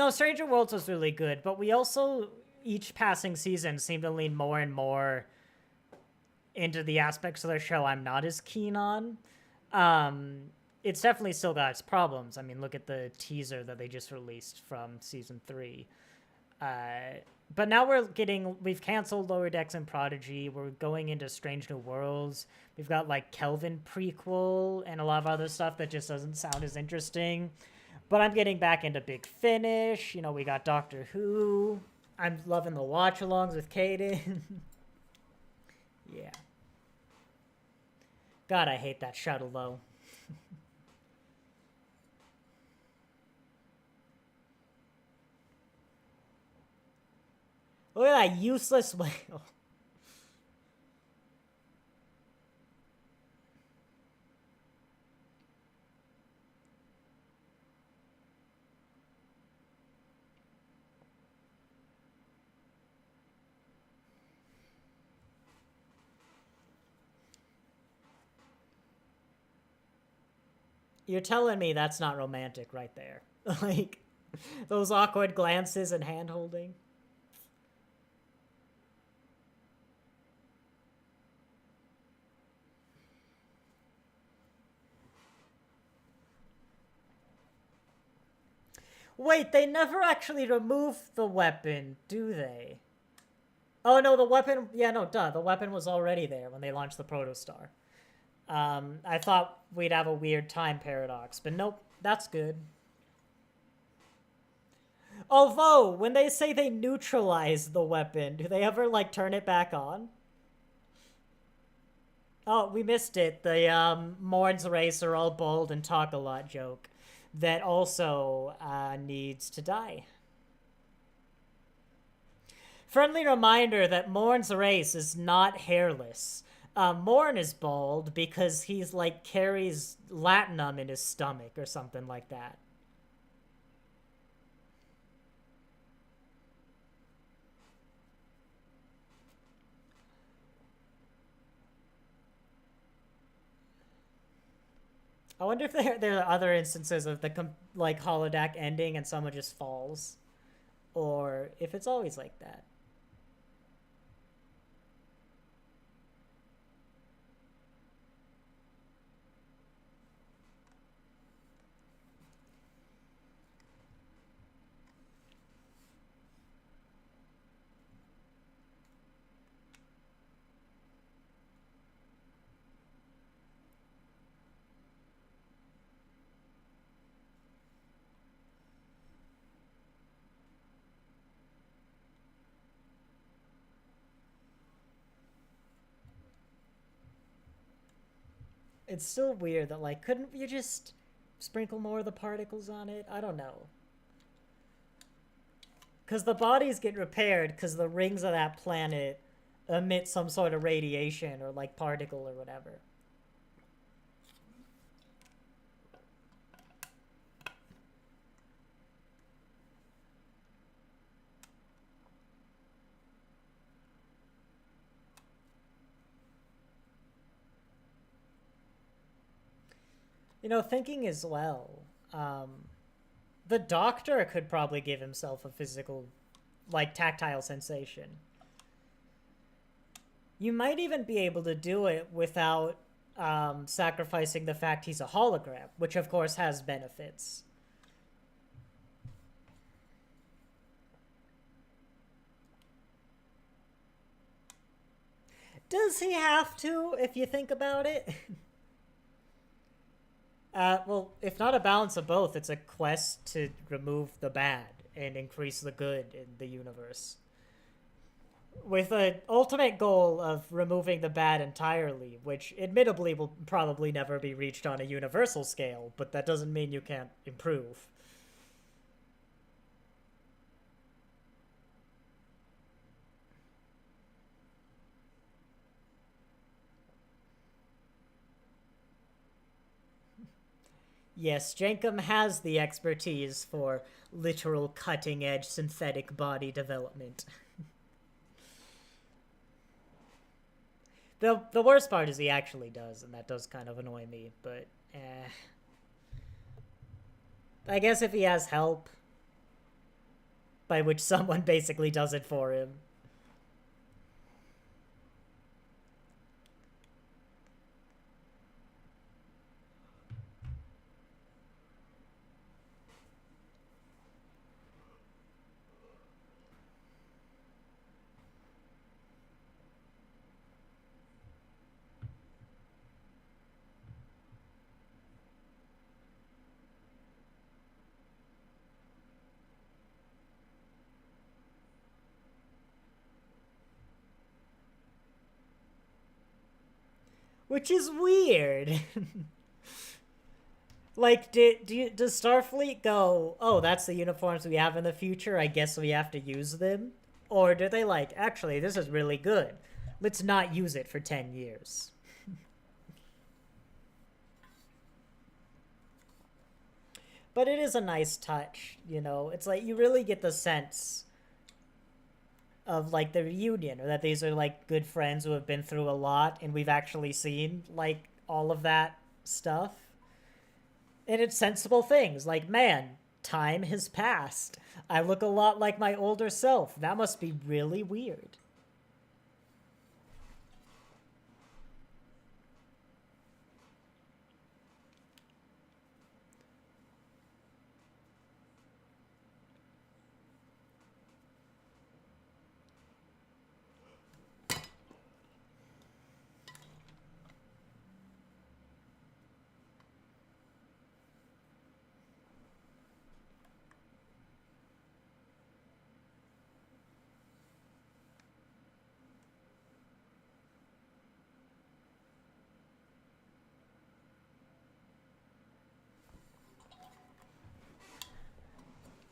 Stranger Worlds was really good, but we also, each passing season, seemed to lean more and more into the aspects of the show I'm not as keen on. It's definitely still got its problems. I mean, look at the teaser that they just released from season 3. But now we've canceled Lower Decks and Prodigy. We're going into Strange New Worlds. We've got, like, Kelvin prequel and a lot of other stuff that just doesn't sound as interesting. But I'm getting back into Big Finish. You know, we got Doctor Who. I'm loving the watch-alongs with Kaden. Yeah. God, I hate that shuttle, though. Look at that useless whale. You're telling me that's not romantic right there. Like, those awkward glances and hand-holding. Wait, they never actually remove the weapon, do they? Oh, no, the weapon... Yeah, no, duh. The weapon was already there when they launched the Protostar. I thought we'd have a weird time paradox, but nope, that's good. Although, when they say they neutralize the weapon, do they ever, like, turn it back on? Oh, we missed it. The, Morn's race are all bold and talk a lot joke. That also, needs to die. Friendly reminder that Morn's race is not hairless. Morn is bald because he's, like, carries latinum in his stomach or something like that. I wonder if there are other instances of the, like, holodeck ending and someone just falls. Or if it's always like that. It's still weird that, like, couldn't you just sprinkle more of the particles on it? I don't know. Because the bodies get repaired because the rings of that planet emit some sort of radiation or, like, particle or whatever. Thinking as well, the doctor could probably give himself a physical, like, tactile sensation. You might even be able to do it without sacrificing the fact he's a hologram, which of course has benefits. Does he have to, if you think about it? Well, if not a balance of both, it's a quest to remove the bad and increase the good in the universe. With an ultimate goal of removing the bad entirely, which admittedly will probably never be reached on a universal scale, but that doesn't mean you can't improve. Yes, Jenkum has the expertise for literal cutting-edge synthetic body development. The worst part is he actually does, and that does kind of annoy me, but I guess if he has help, by which someone basically does it for him. Which is weird. Like, does Starfleet go, oh, that's the uniforms we have in the future, I guess we have to use them? Or do they like, actually, this is really good. Let's not use it for 10 years. But it is a nice touch, It's like, you really get the sense of, like, the reunion, or that these are, like, good friends who have been through a lot, and we've actually seen, like, all of that stuff. And it's sensible things, like, man, time has passed. I look a lot like my older self. That must be really weird.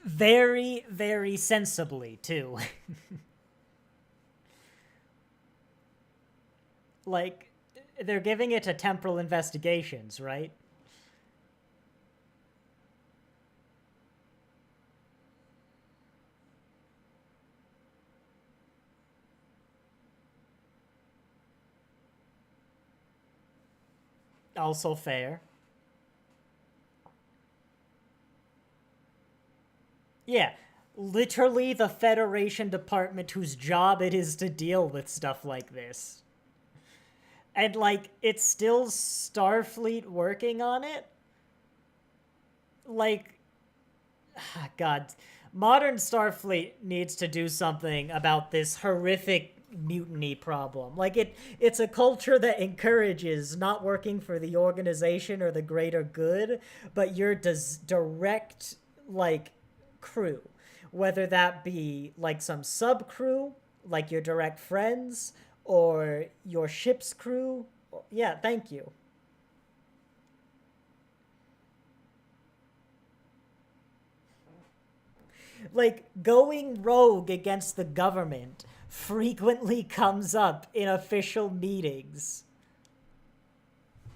Very, very sensibly, too. Like, they're giving it to temporal investigations, right? Also fair. Yeah, literally the Federation department whose job it is to deal with stuff like this. And, like, it's still Starfleet working on it? Like, God, modern Starfleet needs to do something about this horrific mutiny problem. Like, it's a culture that encourages not working for the organization or the greater good, but your direct, like, crew, whether that be like some sub crew, like your direct friends, or your ship's crew. Yeah, thank you. Like, going rogue against the government frequently comes up in official meetings.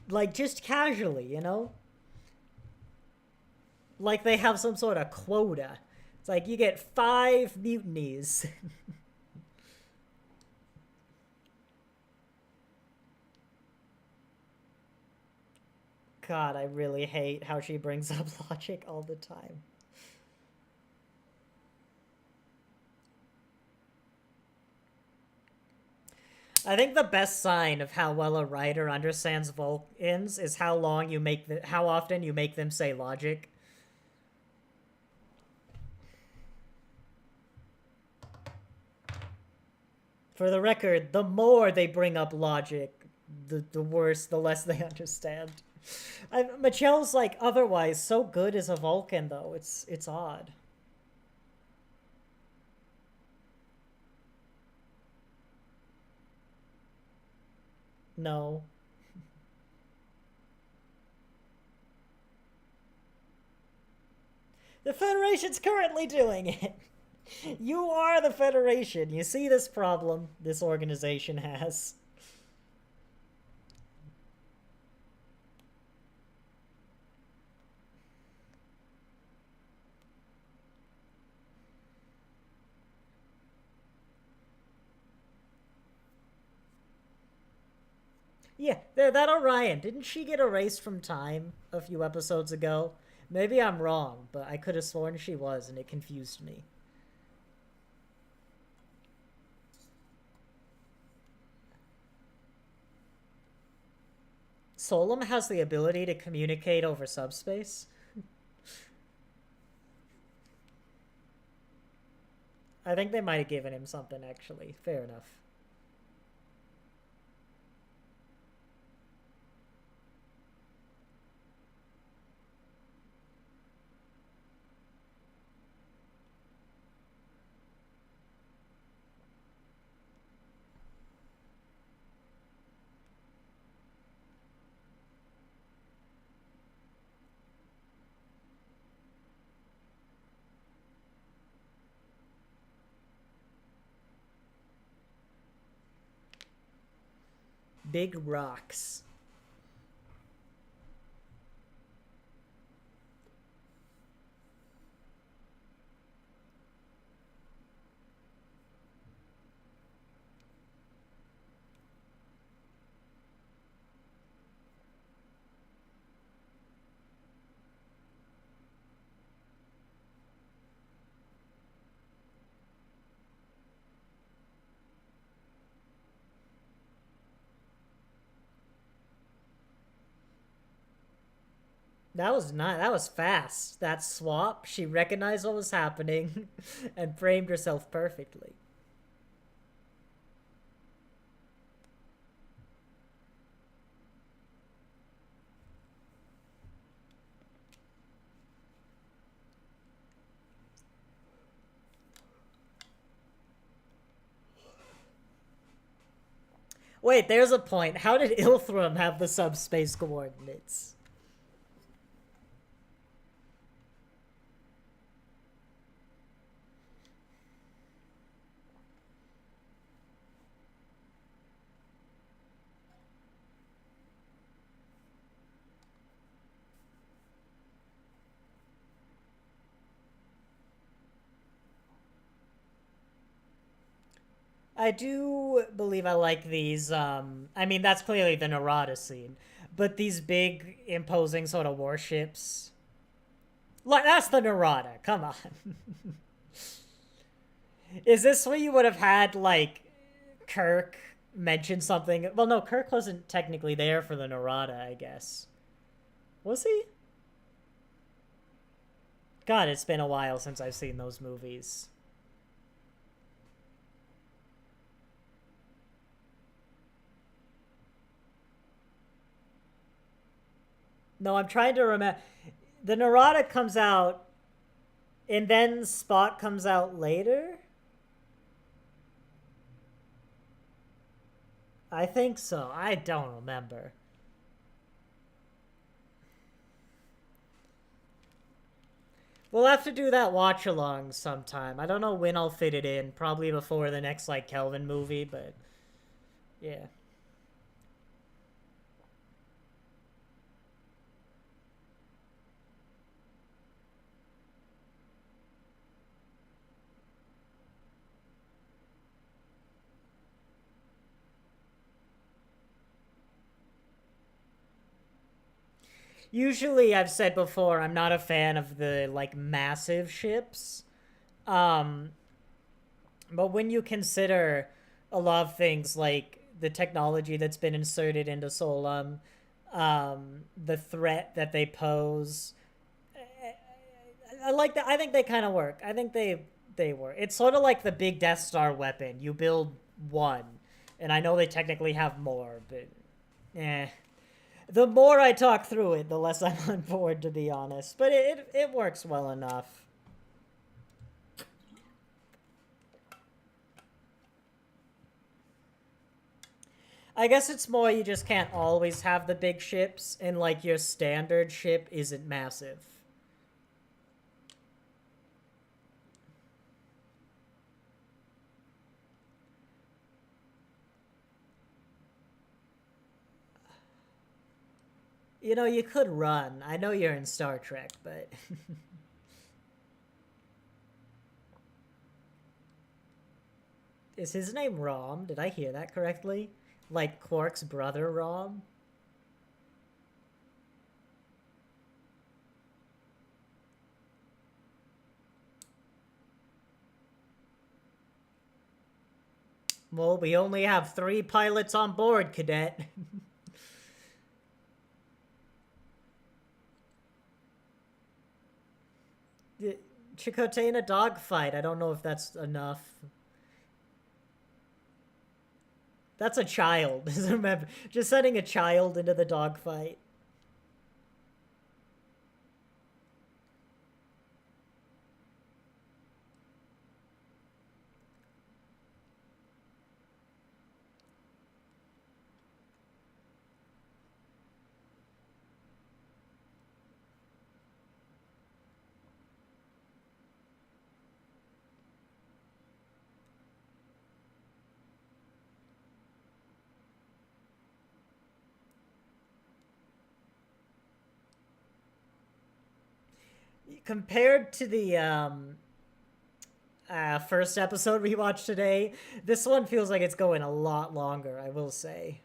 Like, just casually. Like they have some sort of quota. It's like you get 5 mutinies. God, I really hate how she brings up logic all the time. I think the best sign of how well a writer understands Vulcans is how how often you make them say logic. For the record, the more they bring up logic, the worse, the less they understand. Maj'el's like otherwise so good as a Vulcan though. It's odd. No. The Federation's currently doing it. You are the Federation. You see this problem this organization has. Yeah, that Orion, didn't she get erased from time a few episodes ago? Maybe I'm wrong, but I could have sworn she was, and it confused me. Solum has the ability to communicate over subspace? I think they might have given him something, actually. Fair enough. Big rocks. That was not. That was fast. That swap. She recognized what was happening, and framed herself perfectly. Wait, there's a point. How did Ilthram have the subspace coordinates? I do believe I like these. I mean, that's clearly the Narada scene, but these big, imposing sort of warships. Like, that's the Narada. Come on. Is this where you would have had, like, Kirk mention something? Well, no, Kirk wasn't technically there for the Narada, I guess. Was he? God, it's been a while since I've seen those movies. No, I'm trying to remember. The Narada comes out, and then Spock comes out later? I think so. I don't remember. We'll have to do that watch along sometime. I don't know when I'll fit it in. Probably before the next, like, Kelvin movie, but yeah. Usually, I've said before, I'm not a fan of the like massive ships. Um, but when you consider a lot of things like the technology that's been inserted into Solum, the threat that they pose, I like that. I think they kind of work. I think they work. It's sort of like the big Death Star weapon. You build one, and I know they technically have more, but eh. The more I talk through it, the less I'm on board, to be honest. But it works well enough. I guess it's more you just can't always have the big ships, and like your standard ship isn't massive. You know, you could run. I know you're in Star Trek, but is his name Rom? Did I hear that correctly? Like Quark's brother Rom? Well, we only have 3 pilots on board, Cadet. Chakotay in a dogfight. I don't know if that's enough. That's a child. Remember, just sending a child into the dogfight. Compared to the first episode we watched today, this one feels like it's going a lot longer, I will say.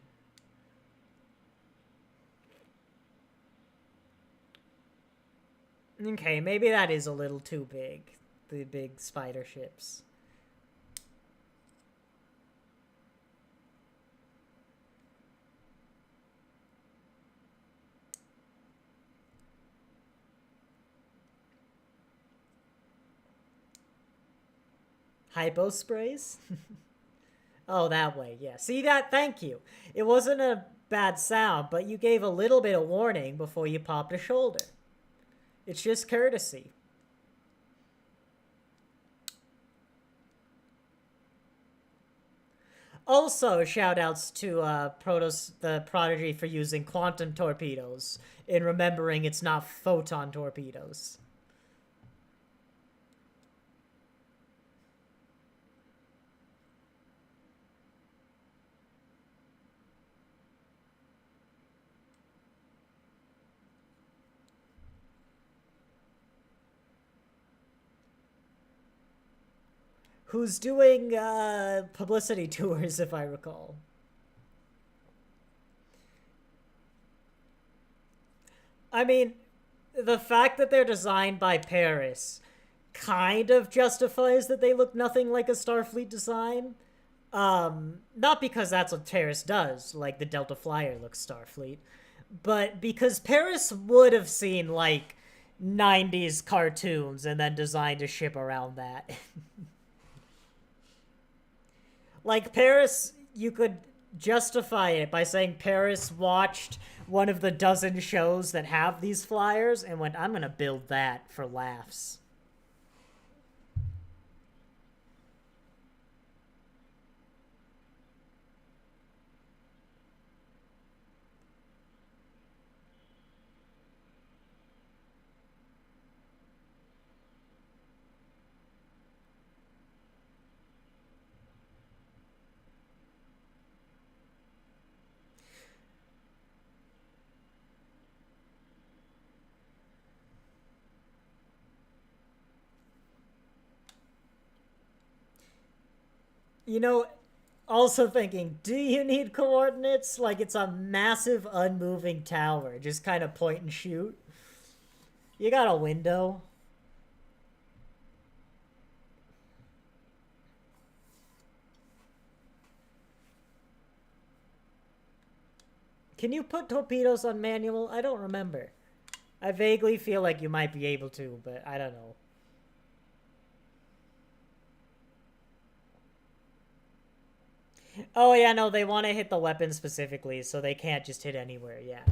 Okay, maybe that is a little too big. The big spider ships. Hypo sprays? Oh, that way, yeah. See that? Thank you. It wasn't a bad sound, but you gave a little bit of warning before you popped a shoulder. It's just courtesy. Also, shoutouts to the Prodigy for using quantum torpedoes in remembering it's not photon torpedoes. Who's doing publicity tours, if I recall. I mean, the fact that they're designed by Paris kind of justifies that they look nothing like a Starfleet design. Not because that's what Paris does, like the Delta Flyer looks Starfleet, but because Paris would have seen like 90s cartoons and then designed a ship around that. Like Paris, you could justify it by saying Paris watched one of the dozen shows that have these flyers and went, I'm going to build that for laughs. You know, Also thinking, do you need coordinates? Like it's a massive unmoving tower. Just kind of point and shoot. You got a window. Can you put torpedoes on manual? I don't remember. I vaguely feel like you might be able to, but I don't know. Oh yeah, no, they want to hit the weapon specifically, so they can't just hit anywhere, yeah.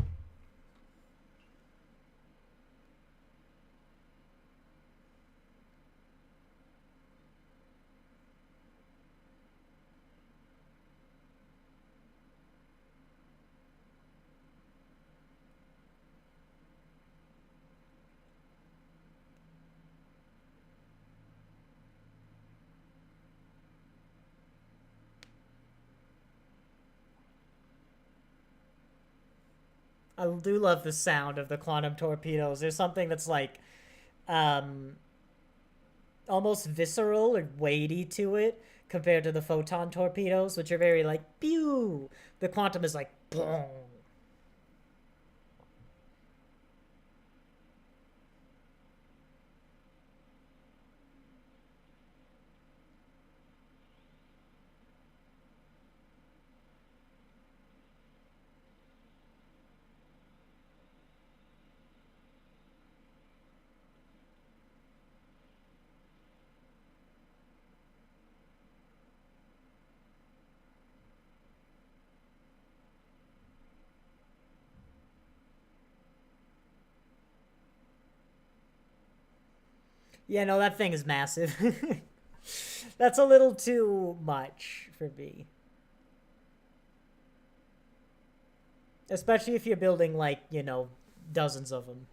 I do love the sound of the quantum torpedoes. There's something that's like, um, almost visceral or weighty to it compared to the photon torpedoes, which are very like, pew! The quantum is like, boom! Yeah, no, that thing is massive. That's a little too much for me. Especially if you're building, like, dozens of them.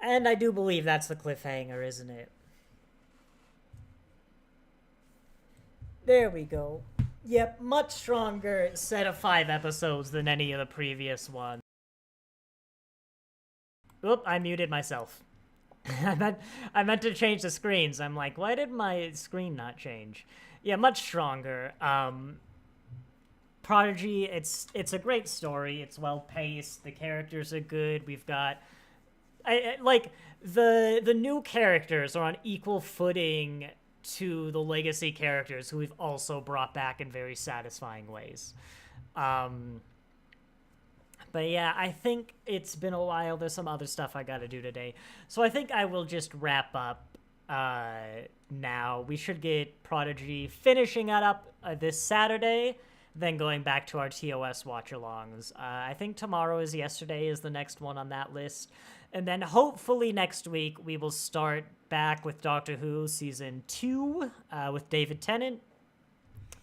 And I do believe that's the cliffhanger, isn't it? There we go. Yep, much stronger set of 5 episodes than any of the previous ones. Oop, I muted myself. I meant to change the screens. I'm like, why did my screen not change? Yeah, much stronger. Prodigy, it's a great story. It's well paced. The characters are good. We've got like the new characters are on equal footing to the legacy characters who we've also brought back in very satisfying ways. Um, but yeah, I think it's been a while. There's some other stuff I got to do today, so I think I will just wrap up now. We should get Prodigy finishing it up this Saturday, then going back to our TOS watch-alongs. I think tomorrow is yesterday is the next one on that list. And then hopefully next week we will start back with Doctor Who Season 2 with David Tennant.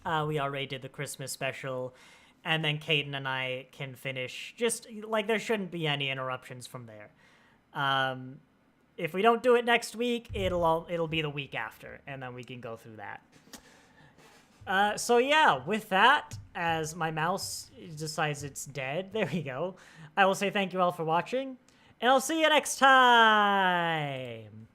We already did the Christmas special. And then Caden and I can finish. Just, like, there shouldn't be any interruptions from there. If we don't do it next week, it'll be the week after. And then we can go through that. So yeah, with that, as my mouse decides it's dead, there we go. I will say thank you all for watching. And I'll see you next time!